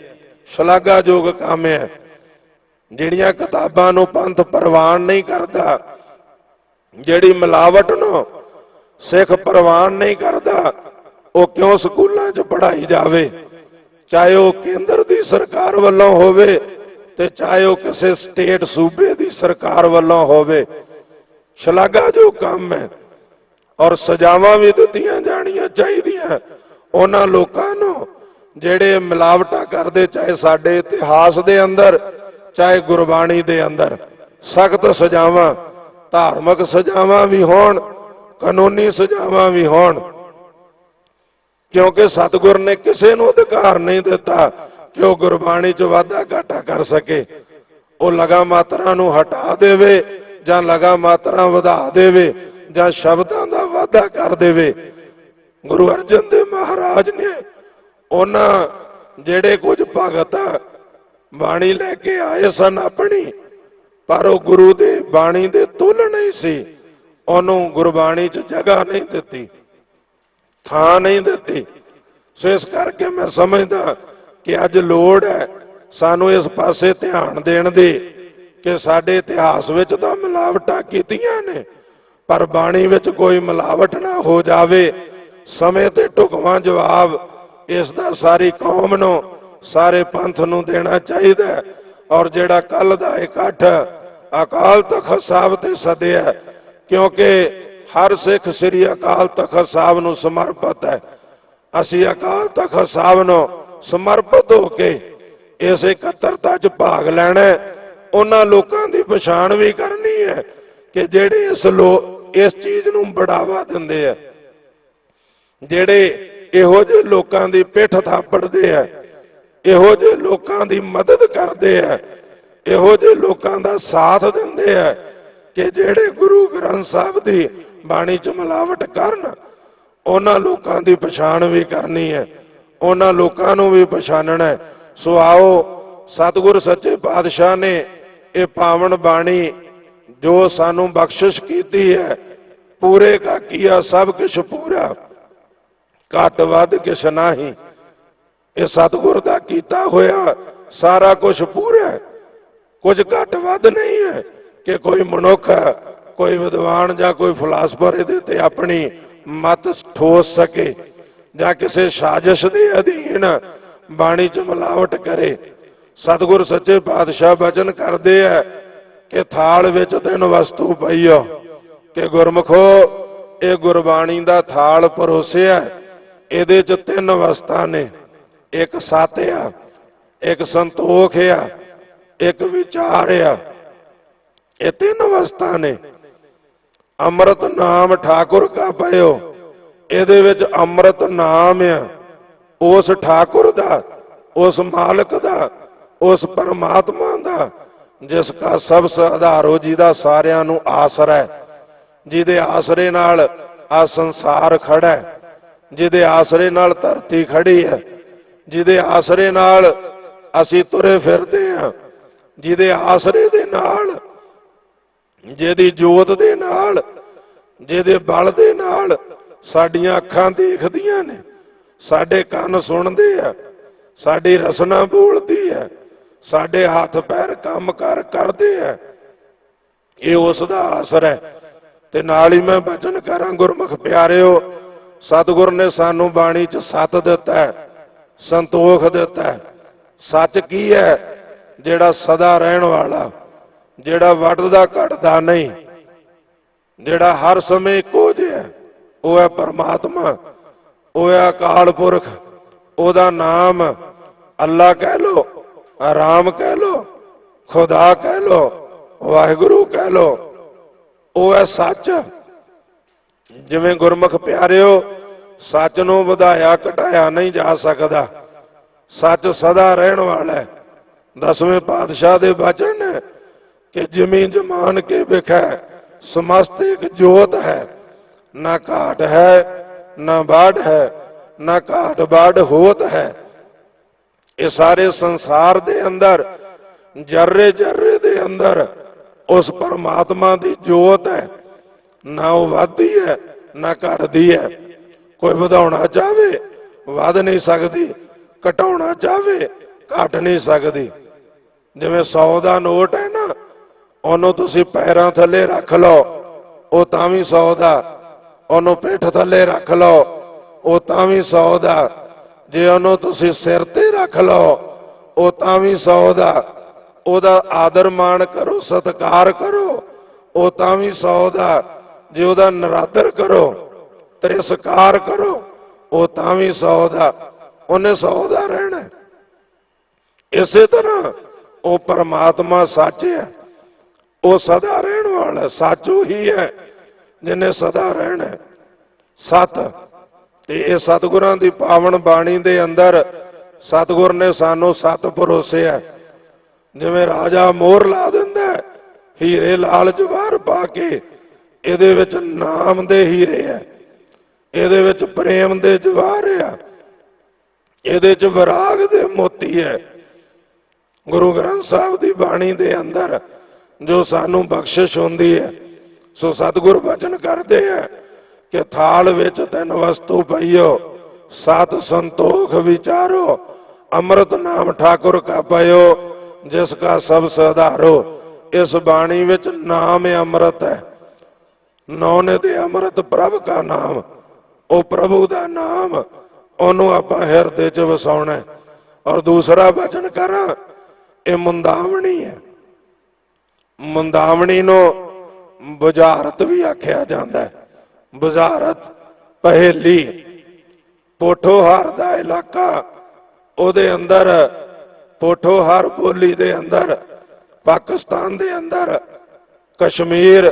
शलाघायोग काम है। जिहड़ियां किताबां नूं पंथ प्रवान नहीं करदा, जिहड़ी मिलावट नूं सिख प्रवान नहीं करदा, वो क्यों स्कूलां च पढ़ाई जावे, चाहे वो केंद्र दी सरकार वालों होवे ते चाहे वो किसी स्टेट सूबे दी सरकार वालों होवे। शलाघायोग काम है। और सजावां भी दित्तियां जाणियां चाहीदियां उन्हां लोकां नूं जेड़े मिलावटां करदे, चाहे साडे इतिहास दे अंदर चाहे गुरबाणी दे अंदर। सख्त सजावां, धार्मिक सजावां भी होण, कानूनी सजावां भी होण, क्योंकि सतगुर ने किसी नूं अधिकार नहीं दिता कि वह गुरबाणी च वाधा घाटा कर सके। वो लगा मात्रा नूं हटा देवे जां लगा मात्रा वधा देवे जां शब्दां दा ਵਾਧਾ ਕਰ ਦੇਵੇ। ਗੁਰੂ ਅਰਜਨ ਦੇਵ ਮਹਾਰਾਜ ਨੇ ਉਹਨਾਂ ਜਿਹੜੇ ਕੁਝ ਭਗਤ ਬਾਣੀ ਲੈ ਕੇ ਆਏ ਸਨ ਆਪਣੀ, ਪਰ ਉਹ ਗੁਰੂ ਦੇ ਬਾਣੀ ਦੇ ਤੁਲ ਨਹੀਂ ਸੀ, ਉਹਨੂੰ ਗੁਰਬਾਣੀ 'ਚ ਜਗ੍ਹਾ ਨਹੀਂ ਦਿੱਤੀ, ਥਾਂ ਨਹੀਂ ਦਿੱਤੀ। ਸੋ ਇਸ ਕਰਕੇ ਮੈਂ ਸਮਝਦਾ ਕਿ ਅੱਜ ਲੋੜ ਹੈ ਸਾਨੂੰ ਇਸ ਪਾਸੇ ਧਿਆਨ ਦੇਣ ਦੀ ਕਿ ਸਾਡੇ ਇਤਿਹਾਸ ਵਿੱਚ ਤਾਂ ਮਿਲਾਵਟਾਂ ਕੀਤੀਆਂ ਨੇ, ਪਰ ਬਾਣੀ ਵਿੱਚ ਕੋਈ ਮਿਲਾਵਟ ਨਾ ਹੋ ਜਾਵੇ। ਸਮੇਂ ਤੇ ਢੁਕਵਾਂ ਜਵਾਬ ਇਸ ਦਾ ਸਾਰੀ ਕੌਮ ਨੂੰ, ਸਾਰੇ ਪੰਥ ਨੂੰ ਦੇਣਾ ਚਾਹੀਦਾ। ਔਰ ਜਿਹੜਾ ਕੱਲ ਦਾ ਇਕੱਠ ਅਕਾਲ ਤਖਤ ਸਾਹਿਬ ਤੇ ਸੱਦਿਆ, ਕਿਉਂਕਿ ਹਰ ਸਿੱਖ ਸ੍ਰੀ ਅਕਾਲ ਤਖਤ ਸਾਹਿਬ ਨੂੰ ਸਮਰਪਿਤ ਹੈ। ਅਸੀਂ ਅਕਾਲ ਤਖਤ ਸਾਹਿਬ ਨੂੰ ਸਮਰਪਿਤ ਹੋ ਕੇ ਇਸ ਇਕੱਤਰਤਾ 'ਚ ਭਾਗ ਲੈਣਾ। ਉਹਨਾਂ ਲੋਕਾਂ ਦੀ ਪਛਾਣ ਵੀ ਕਰਨੀ ਹੈ ਕਿ ਜਿਹੜੇ ਇਸ ਚੀਜ਼ ਨੂੰ ਬੜਾਵਾ ਦਿੰਦੇ ਆ, ਜਿਹੜੇ ਇਹੋ ਜਿਹੇ ਲੋਕਾਂ ਦੀ ਪਿੱਠ ਥਾਪੜਦੇ ਆ, ਇਹੋ ਜਿਹੇ ਲੋਕਾਂ ਦੀ ਮਦਦ ਕਰਦੇ ਆ, ਇਹੋ ਜਿਹੇ ਲੋਕਾਂ ਦਾ ਸਾਥ ਦਿੰਦੇ ਆ ਕਿ ਜਿਹੜੇ ਗੁਰੂ ਗ੍ਰੰਥ ਸਾਹਿਬ ਦੀ ਬਾਣੀ 'ਚ ਮਿਲਾਵਟ ਕਰਨ। ਉਹਨਾਂ ਲੋਕਾਂ ਦੀ ਪਛਾਣ ਵੀ ਕਰਨੀ ਹੈ, ਉਹਨਾਂ ਲੋਕਾਂ ਨੂੰ ਵੀ ਪਛਾਣਨਾ। ਸੋ ਆਓ, ਸਤਿਗੁਰ ਸੱਚੇ ਪਾਤਸ਼ਾਹ ਨੇ ਇਹ ਪਾਵਨ ਬਾਣੀ ਜੋ ਸਾਨੂੰ ਬਖਸ਼ਿਸ਼ ਕੀਤੀ ਹੈ, ਪੂਰੇ ਕਾ ਕੀਆ ਸਭ ਕੁਛ ਪੂਰਾ, ਘੱਟ ਵੱਧ ਕਿਛ ਨਾਹੀਂ। ਇਹ ਸਤਿਗੁਰ ਦਾ ਕੀਤਾ ਹੋਇਆ ਸਾਰਾ ਕੁਝ ਪੂਰਾ ਹੈ, ਕੁਝ ਘੱਟ ਵੱਧ ਨਹੀਂ ਹੈ ਕਿ ਕੋਈ ਮਨੁੱਖ, ਕੋਈ ਵਿਦਵਾਨ ਜਾਂ ਕੋਈ ਫਿਲਾਸਫਰ ਇਹਦੇ ਤੇ ਆਪਣੀ ਮਤ ਠੋਸ ਸਕੇ ਜਾਂ ਕਿਸੇ ਸਾਜ਼ਿਸ਼ ਦੇ ਅਧੀਨ ਬਾਣੀ 'ਚ ਮਿਲਾਵਟ ਕਰੇ। ਸਤਿਗੁਰ ਸੱਚੇ ਪਾਤਸ਼ਾਹ ਬਚਨ ਕਰਦੇ ਆ ਕਿ ਥਾਲ ਵਿੱਚ 3 ਵਸਤੂ ਪਈਓ, ਕਿ ਗੁਰਮੁਖੋ ਇਹ ਗੁਰਬਾਣੀ ਦਾ ਥਾਲ ਪਰੋਸਿਆ, ਇਹਦੇ 'ਚ 3 ਅਵਸਥਾ ਨੇ, ਇੱਕ ਸਤ ਆ, ਇੱਕ ਸੰਤੋਖ ਆ, ਇੱਕ ਵਿਚਾਰ ਆ। ਇਹ 3 ਅਵਸਥਾ ਨੇ। ਅੰਮ੍ਰਿਤ ਨਾਮ ਠਾਕੁਰ ਕਾ ਪਇਓ, ਇਹਦੇ ਵਿੱਚ ਅੰਮ੍ਰਿਤ ਨਾਮ ਆ ਉਸ ਠਾਕੁਰ ਦਾ, ਉਸ ਮਾਲਕ ਦਾ, ਉਸ ਪਰਮਾਤਮਾ ਦਾ, ਜਿਸ ਕਾ ਸਭ ਆਧਾਰੋ, ਜਿਹਦਾ ਸਾਰਿਆਂ ਨੂੰ ਆਸਰਾ ਹੈ, ਜਿਹਦੇ ਆਸਰੇ ਨਾਲ ਆ ਸੰਸਾਰ ਖੜਾ ਹੈ, ਜਿਹਦੇ ਆਸਰੇ ਨਾਲ ਧਰਤੀ ਖੜੀ ਹੈ, ਜਿਹਦੇ ਆਸਰੇ ਨਾਲ ਅਸੀਂ ਤੁਰੇ ਫਿਰਦੇ ਹਾਂ, ਜਿਹਦੇ ਆਸਰੇ ਦੇ ਨਾਲ, ਜਿਹਦੀ ਜੋਤ ਦੇ ਨਾਲ, ਜਿਹਦੇ ਬਲ ਦੇ ਨਾਲ ਸਾਡੀਆਂ ਅੱਖਾਂ ਦੇਖਦੀਆਂ ਨੇ, ਸਾਡੇ ਕੰਨ ਸੁਣਦੇ ਆ, ਸਾਡੀ ਰਸਨਾ ਬੋਲਦੀ ਹੈ, ਸਾਡੇ ਹੱਥ ਪੈਰ ਕੰਮ ਕਰਦੇ ਆ। ਇਹ ਉਸ ਦਾ ਆਸਰਾ ਹੈ। ਤੇ ਨਾਲ ਹੀ ਮੈਂ ਬਚਨ ਕਰਾਂ, ਗੁਰਮੁਖ ਪਿਆਰਿਓ, ਸਤਿਗੁਰ ਨੇ ਸਾਨੂੰ ਬਾਣੀ 'ਚ ਸਤ ਦਿੱਤਾ ਹੈ, ਸੰਤੋਖ ਦਿੱਤਾ ਹੈ। ਸੱਚ ਕੀ ਹੈ? ਜਿਹੜਾ ਸਦਾ ਰਹਿਣ ਵਾਲਾ, ਜਿਹੜਾ ਵੱਧਦਾ ਘਟਦਾ ਨਹੀਂ, ਜਿਹੜਾ ਹਰ ਸਮੇਂ ਇੱਕੋ ਜਿਹਾ, ਉਹ ਹੈ ਪਰਮਾਤਮਾ, ਉਹ ਹੈ ਅਕਾਲ ਪੁਰਖ। ਉਹਦਾ ਨਾਮ ਅੱਲਾ ਕਹਿ ਲੋ, ਰਾਮ ਕਹਿ ਲੋ, ਖੁਦਾ ਕਹਿ ਲੋ, ਵਾਹਿਗੁਰੂ ਕਹਿ ਲੋ, ਉਹ ਹੈ ਸੱਚ। ਜਿਵੇਂ ਗੁਰਮੁਖ ਪਿਆਰਿਓ, ਸੱਚ ਨੂੰ ਵਧਾਇਆ ਘਟਾਇਆ ਨਹੀਂ ਜਾ ਸਕਦਾ, ਸੱਚ ਸਦਾ ਰਹਿਣ ਵਾਲਾ ਹੈ। 10ਵੇਂ ਪਾਤਸ਼ਾਹ ਦੇ ਬਚਨ ਨੇ ਕਿ ਜਿਮੀ ਜਮਾਨ ਕੇ ਵਿਖੈ ਸਮਸਤ ਇੱਕ ਜੋਤ ਹੈ, ਨਾ ਘਾਟ ਹੈ ਨਾ ਬਾੜ ਹੈ, ਨਾ ਘਾਟ ਬਾੜ ਹੋਤ ਹੈ। ਇਹ ਸਾਰੇ ਸੰਸਾਰ ਦੇ ਅੰਦਰ, ਜਰਰੇ ਜਰਰੇ ਦੇ ਅੰਦਰ ਉਸ ਪਰਮਾਤਮਾ ਦੀ ਜੋਤ ਹੈ, ਨਾ ਉਹ ਵੱਧਦੀ ਹੈ ਨਾ ਘਟਦੀ ਹੈ। ਕੋਈ ਵਧਾਉਣਾ ਚਾਹਵੇ ਵੱਧ ਨਹੀਂ ਸਕਦੀ, ਘਟਾਉਣਾ ਚਾਹਵੇ ਘਟ ਨਹੀਂ ਸਕਦੀ। ਜਿਵੇਂ 100 ਦਾ ਨੋਟ ਹੈ ਨਾ, ਉਹਨੂੰ ਤੁਸੀਂ ਪੈਰਾਂ ਥੱਲੇ ਰੱਖ ਲਓ, ਉਹ ਤਾਂ ਵੀ 100 ਦਾ, ਉਹਨੂੰ ਪਿੱਠ ਥੱਲੇ ਰੱਖ ਲਓ, ਉਹ ਤਾਂ ਵੀ 100 ਦਾ, ਜੇ ਉਹਨੂੰ ਤੁਸੀਂ ਸਿਰ ਤੇ ਰੱਖ ਲਓ, ਉਹ ਤਾਂ ਵੀ 100 ਦਾ। ਉਹਦਾ ਆਦਰ ਮਾਣ ਕਰੋ, ਸਤਿਕਾਰ ਕਰੋ, ਉਹ ਤਾਂ ਵੀ 100 ਦਾ। ਜੇ ਉਹਦਾ ਨਰਾਦਰ ਕਰੋ, ਤਿਰਸਕਾਰ ਕਰੋ, ਉਹ ਤਾਂ ਵੀ 100 ਦਾ। ਉਹਨੇ 100 ਦਾ ਰਹਿਣਾ। ਇਸੇ ਤਰ੍ਹਾਂ ਉਹ ਪਰਮਾਤਮਾ ਸੱਚ ਹੈ, ਉਹ ਸਦਾ ਰਹਿਣ ਵਾਲਾ। ਸੱਚ ਉਹੀ ਹੈ ਜਿਹਨੇ ਸਦਾ ਰਹਿਣਾ, ਸਤ। ਤੇ ਇਹ ਸਤਿਗੁਰਾਂ ਦੀ ਪਾਵਨ ਬਾਣੀ ਦੇ ਅੰਦਰ ਸਤਿਗੁਰ ਨੇ ਸਾਨੂੰ ਸਤ ਪਰੋਸਿਆ। ਜਿਵੇਂ ਰਾਜਾ ਮੋਹਰ ਲਾ ਦਿੰਦਾ ਹੀਰੇ ਲਾਲ ਜਵਾਹਰ ਪਾ ਕੇ, ਇਹਦੇ ਵਿੱਚ ਨਾਮ ਦੇ ਹੀਰੇ ਹੈ, ਇਹਦੇ ਵਿੱਚ ਪ੍ਰੇਮ ਦੇ ਜਵਾਹਰ ਆ, ਇਹਦੇ ਚ ਵਿਰਾਗ ਦੇ ਮੋਤੀ ਹੈ। ਗੁਰੂ ਗ੍ਰੰਥ ਸਾਹਿਬ ਦੀ ਬਾਣੀ ਦੇ ਅੰਦਰ ਜੋ ਸਾਨੂੰ ਬਖਸ਼ਿਸ਼ ਹੁੰਦੀ ਹੈ, ਸੋ ਸਤਿਗੁਰ ਬਚਨ ਕਰਦੇ ਹੈ ਕਿ ਥਾਲ ਵਿੱਚ ਤਿੰਨ ਵਸਤੂ ਪਈਓ, ਸਤ ਸੰਤੋਖ ਵਿਚਾਰੋ, ਅੰਮ੍ਰਿਤ ਨਾਮ ਠਾकुर ਕਾ ਪਇਓ, ਜਿਸ ਕਾ ਸਭ ਸੁਧਾਰੋ। ਇਸ ਬਾਣੀ ਵਿੱਚ ਨਾਮ ਅੰਮ੍ਰਿਤ ਹੈ। ਨੌਨੇ ਦੇ ਅੰਮ੍ਰਿਤ ਪ੍ਰਭ ਕਾ ਨਾਮ, ਉਹ ਪ੍ਰਭੂ ਦਾ ਨਾਮ, ਉਹਨੂੰ ਆਪਾਂ ਹਿਰਦੇ ਚ ਵਸਾਉਣਾ। ਔਰ ਦੂਸਰਾ ਬਚਨ ਕਰਾਂ, ਇਹ ਮੁੰਦਾਵਣੀ ਹੈ। ਮੁੰਦਾਵਣੀ ਨੂੰ ਬੁਝਾਰਤ ਵੀ ਆਖਿਆ ਜਾਂਦਾ ਹੈ। ਬੁਝਾਰਤ ਪਹੇਲੀ, ਪੋਠੋਹਾਰ ਦਾ ਇਲਾਕਾ, ਉਹਦੇ ਅੰਦਰ ਪੋਠੋਹਾਰ ਬੋਲੀ ਦੇ ਅੰਦਰ, ਪਾਕਿਸਤਾਨ ਦੇ ਅੰਦਰ, ਕਸ਼ਮੀਰ,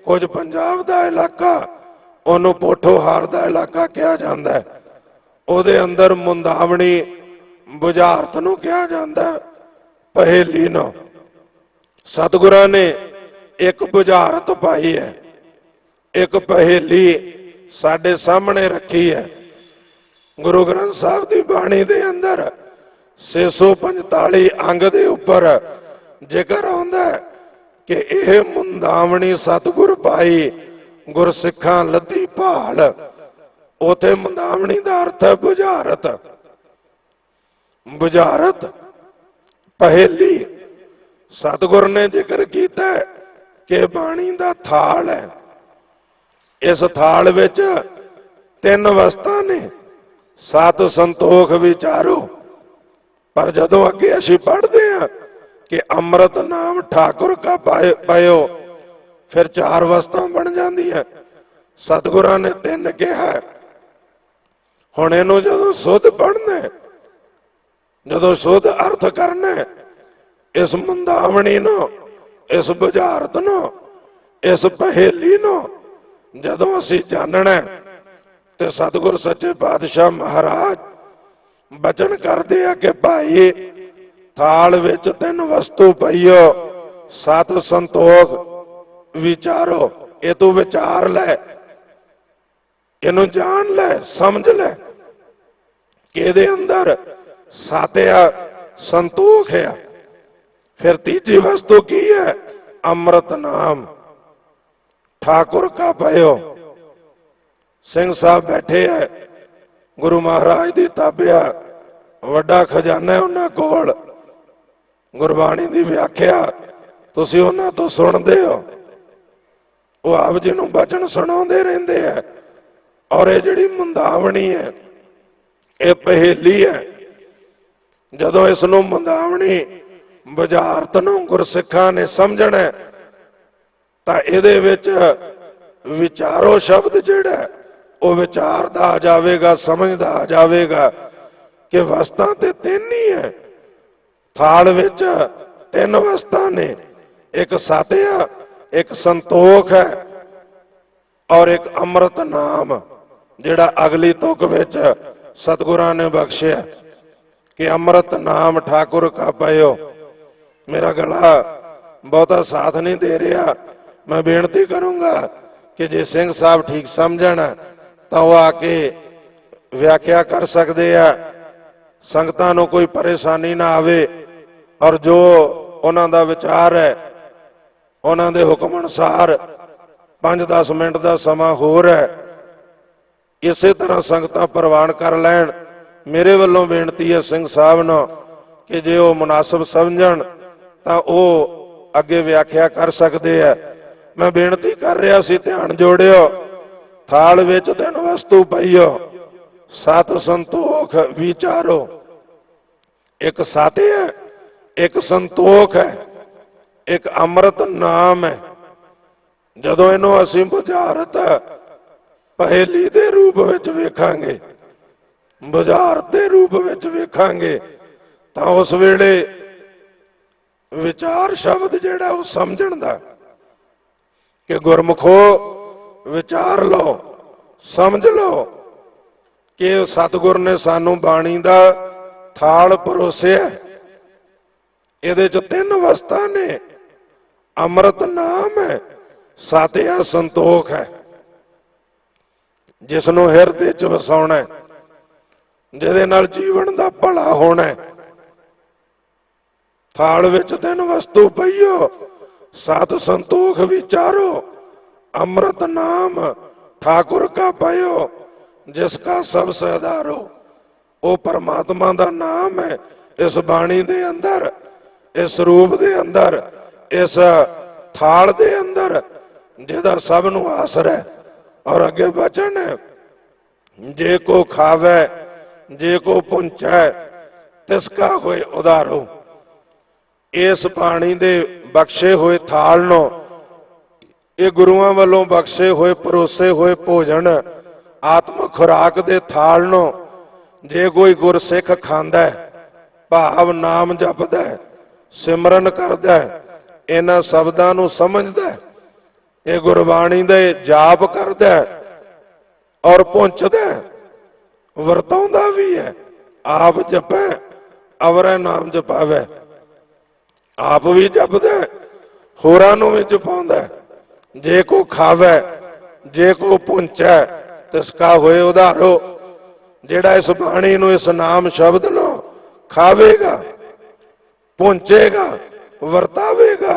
ਕੁਝ ਪੰਜਾਬ ਦਾ ਇਲਾਕਾ, ਉਹਨੂੰ ਪੋਠੋਹਾਰ ਦਾ ਇਲਾਕਾ ਕਿਹਾ ਜਾਂਦਾ ਹੈ। ਉਹਦੇ ਅੰਦਰ ਮੁੰਦਾਵਣੀ ਬੁਝਾਰਤ ਨੂੰ ਕਿਹਾ ਜਾਂਦਾ, ਪਹੇਲੀ ਨੂੰ। ਸਤਿਗੁਰਾਂ ਨੇ ਇੱਕ ਬੁਝਾਰਤ ਪਾਈ ਹੈ, ਇੱਕ ਪਹੇਲੀ ਸਾਡੇ ਸਾਹਮਣੇ ਰੱਖੀ ਹੈ। ਗੁਰੂ ਗ੍ਰੰਥ ਸਾਹਿਬ ਦੀ ਬਾਣੀ ਦੇ ਅੰਦਰ 645 ਅੰਗ ਦੇ ਉੱਪਰ ਜ਼ਿਕਰ ਆਉਂਦਾ ਹੈ ਕਿ ਇਹ ਮੁੰਦਾਵਣੀ ਸਤਿਗੁਰ ਪਾਈ, ਗੁਰਸਿੱਖਾਂ ਲੱਦੀ ਭਾਲ। ਉਥੇ ਮੁੰਦਾਵਣੀ ਦਾ ਅਰਥ ਹੈ ਬੁਝਾਰਤ। ਬੁਝਾਰਤ ਪਹੇਲੀ ਸਤਿਗੁਰ ਨੇ ਜ਼ਿਕਰ ਕੀਤਾ ਕਿ ਬਾਣੀ ਦਾ ਥਾਲ ਹੈ। ਇਸ ਥਾਲ ਵਿੱਚ ਤਿੰਨ ਵਸਤਾਂ ਨੇ, ਸਤ ਸੰਤੋਖ ਵਿਚਾਰੋ। ਪਰ ਜਦੋਂ ਅੱਗੇ ਅਸੀਂ ਪੜ੍ਹਦੇ ਹਾਂ ਕਿ ਅੰਮ੍ਰਿਤ ਨਾਮ ਠਾकुर ਕਾ ਪਇਓ, ਫਿਰ ਚਾਰ ਵਸਤਾਂ ਬਣ ਜਾਂਦੀਆਂ। ਸਤਿਗੁਰਾਂ ਨੇ ਤਿੰਨ ਕਿਹਾ। ਹੁਣ ਇਹਨੂੰ ਜਦੋਂ ਸੁਧ ਪੜ੍ਹਨਾ, ਜਦੋਂ ਸੁਧ ਅਰਥ ਕਰਨਾ, ਇਸ ਮੁੰਦਾਵਣੀ ਨੂੰ, ਇਸ ਬੁਝਾਰਤ ਨੂੰ, ਇਸ ਪਹੇਲੀ ਨੂੰ ਜਦੋਂ ਅਸੀਂ ਜਾਣਨਾ, ਤੇ ਸਤਿਗੁਰ ਸੱਚੇ ਪਾਤਸ਼ਾਹ ਮਹਾਰਾਜ ਬਚਨ ਕਰਦੇ ਆ ਕਿ ਭਾਈ ਥਾਲ ਵਿੱਚ ਤਿੰਨ ਵਸਤੂ ਪਈਓ, ਸਤ ਸੰਤੋਖ ਵਿਚਾਰੋ। ਇਹ ਤੂੰ ਵਿਚਾਰ ਲੈ, ਇਹਨੂੰ ਜਾਣ ਲੈ, ਸਮਝ ਲੈ ਕਿ ਇਹਦੇ ਅੰਦਰ ਸਤ ਆ, ਸੰਤੋਖ ਆ। ਫਿਰ ਤੀਜੀ ਵਸਤੂ ਕੀ ਹੈ? ਅੰਮ੍ਰਿਤ ਨਾਮ ਠਾकुर ਕਾ ਪਇਓ। ਸਿੰਘ ਸਾਹਿਬ ਬੈਠੇ ਹੈ, ਗੁਰੂ ਮਹਾਰਾਜ ਦੀ ਤਾਬਿਆ, ਵੱਡਾ ਖਜ਼ਾਨਾ ਹੈ ਉਹਨਾਂ ਕੋਲ। ਗੁਰਬਾਣੀ ਦੀ ਵਿਆਖਿਆ ਤੁਸੀਂ ਉਹਨਾਂ ਤੋਂ ਸੁਣਦੇ ਹੋ, ਉਹ ਆਪ ਜੀ ਨੂੰ ਬਚਨ ਸੁਣਾਉਂਦੇ ਰਹਿੰਦੇ ਹੈ। ਔਰ ਇਹ ਜਿਹੜੀ ਮੁੰਦਾਵਣੀ ਹੈ, ਇਹ ਪਹੇਲੀ ਹੈ। ਜਦੋਂ ਇਸ ਨੂੰ ਮੁੰਦਾਵਣੀ ਬੁਝਾਰਤ ਨੂੰ ਗੁਰਸਿੱਖਾਂ ਨੇ ਸਮਝਣਾ, ਤਾਂ ਇਹਦੇ ਵਿੱਚ ਵਿਚਾਰੋ ਸ਼ਬਦ ਜਿਹੜਾ ਉਹ ਵਿਚਾਰ ਦਾ ਆ ਜਾਵੇਗਾ, ਸਮਝਦਾ ਆ ਜਾਵੇਗਾ ਕਿ ਵਸਤਾਂ ਤੇ ਤਿੰਨ ਹੀ ਹੈ। ਥਾਲ ਵਿੱਚ ਤਿੰਨ ਵਸਤਾਂ ਨੇ, ਇੱਕ ਸਤ ਆ, ਇੱਕ ਸੰਤੋਖ ਹੈ, ਔਰ ਇੱਕ ਅੰਮ੍ਰਿਤ ਨਾਮ, ਜਿਹੜਾ ਅਗਲੀ ਤੁਕ ਵਿੱਚ ਸਤਿਗੁਰਾਂ ਨੇ ਬਖਸ਼ਿਆ ਕਿ ਅੰਮ੍ਰਿਤ ਨਾਮ ਠਾकुर ਕਾ ਪਇਓ। ਮੇਰਾ ਗਲਾ ਬਹੁਤਾ ਸਾਥ ਨਹੀਂ ਦੇ ਰਿਹਾ, ਮੈਂ ਬੇਨਤੀ ਕਰੂੰਗਾ ਕਿ ਜੇ ਸਿੰਘ ਸਾਹਿਬ ਠੀਕ ਸਮਝਣ ਤਾਂ ਉਹ ਆ ਕੇ ਵਿਆਖਿਆ ਕਰ ਸਕਦੇ ਆ, ਸੰਗਤਾਂ ਨੂੰ ਕੋਈ ਪਰੇਸ਼ਾਨੀ ਨਾ ਆਵੇ। ਔਰ ਜੋ ਉਹਨਾਂ ਦਾ ਵਿਚਾਰ ਹੈ, ਉਹਨਾਂ ਦੇ ਹੁਕਮ ਅਨੁਸਾਰ 5-10 ਮਿੰਟ ਦਾ ਸਮਾਂ ਹੋਰ ਹੈ, ਇਸੇ ਤਰ੍ਹਾਂ ਸੰਗਤਾਂ ਪ੍ਰਵਾਨ ਕਰ ਲੈਣ। ਮੇਰੇ ਵੱਲੋਂ ਬੇਨਤੀ ਹੈ ਸਿੰਘ ਸਾਹਿਬ ਨੂੰ ਕਿ ਜੇ ਉਹ ਮੁਨਾਸਬ ਸਮਝਣ ਤਾਂ ਉਹ ਅੱਗੇ ਵਿਆਖਿਆ ਕਰ ਸਕਦੇ ਆ। ਮੈਂ ਬੇਨਤੀ ਕਰ ਰਿਹਾ ਸੀ, ਧਿਆਨ ਜੋੜਿਓ। ਥਾਲ ਵਿੱਚ ਤਿੰਨ ਵਸਤੂ ਪਈਓ, ਸਤ ਸੰਤੋਖ ਵਿਚਾਰੋ। ਇੱਕ ਸਤ ਹੈ, ਇੱਕ ਸੰਤੋਖ ਹੈ, ਇੱਕ ਅੰਮ੍ਰਿਤ ਨਾਮ ਹੈ। ਜਦੋਂ ਇਹਨੂੰ ਅਸੀਂ ਬੁਝਾਰਤ ਪਹੇਲੀ ਦੇ ਰੂਪ ਵਿੱਚ ਵੇਖਾਂਗੇ, ਬੁਝਾਰਤ ਦੇ ਰੂਪ ਵਿੱਚ ਵੇਖਾਂਗੇ, ਤਾਂ ਉਸ ਵੇਲੇ ਵਿਚਾਰ ਸ਼ਬਦ ਜਿਹੜਾ ਉਹ ਸਮਝਣ ਦਾ ਕਿ ਗੁਰਮੁਖੋ ਵਿਚਾਰ ਲਓ, ਸਮਝ ਲਓ ਕਿ ਸਤਿਗੁਰ ਨੇ ਸਾਨੂੰ ਬਾਣੀ ਦਾ ਥਾਲ ਪਰੋਸਿਆ। ਇਹਦੇ ਚ ਤਿੰਨ ਵਸਤਾਂ ਨੇ, ਅੰਮ੍ਰਿਤ ਨਾਮ ਹੈ, ਸਤ ਹੈ, ਸੰਤੋਖ ਹੈ। जिस नूं हिरदे च वसाउणा है, जिहदे नाल जीवन दा भला होना है। थाल विच तिन वस्तु पईओ, सात संतोख विचारो, अमृत नाम ठाकुर का पायो, जिसका सब सहदारो। वो परमात्मा दा नाम है इस बाणी दे अंदर, इस रूप दे अंदर, इस थाल दे अंदर, जिहदा सब नूं आसरा है। और अगे वचन है, जे को खावे जे को पुंचै तिसका होए उधारो। इस पानी दे बख्शे हुए थाल नो, ये गुरुआं वालों बख्शे हुए परोसे हुए भोजन आत्म खुराक दे थाल नो जे कोई गुरसिख खांदा है, भाव नाम जपदा है, सिमरन करदा है, इन्हां शब्दां नूं समझदा है, ये गुरबाणी दे जाप करदा है और पुंचदा है, वरताउंदा भी है। आप जपै अवरै नाम जपावै, आप भी जपदा है, होरां नूं भी जपाउंदा है। जे को खावै जे को पुंचै तिसका होए उधारो। जिहड़ा इस बाणी नूं इस नाम शब्द नूं खावेगा, पुंचेगा, वरतावेगा,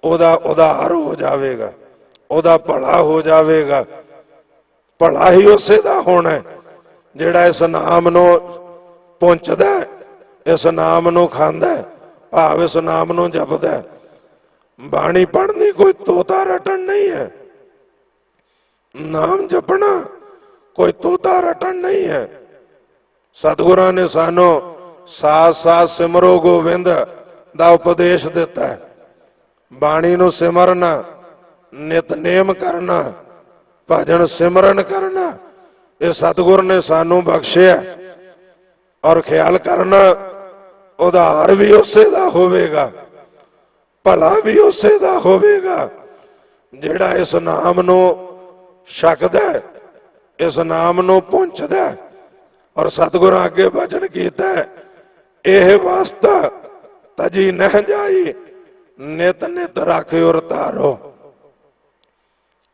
ओदा उधार हो जावेगा, ओदा भला हो जावेगा। भला ही उसे दा होना है जिहड़ा इस नाम नूं पुंचदा है, इस नाम नूं खांदा है, भाव इस नाम नूं जपदा है। बाणी पढ़नी कोई तोता रटन नहीं है, नाम जपना कोई तोता रटन नहीं है। सतगुरां ने सानू साथ साथ सिमरो गोविंद दा उपदेश दिता है। बाणी नूं सिमरना, नितनेम करना, भजन सिमरन करना, ये सतगुर ने सानू बख्शिया। और ख्याल करना उधार भी उसे दा होवेगा, भला भी उसे दा होवेगा जिहड़ा इस नाम नूं छकदा है, इस नाम नूं पुंचदा है। और सतगुरां अगे वचन कीता है, एह वास्ता तजी नह जाई, नित नित रख उर तारो।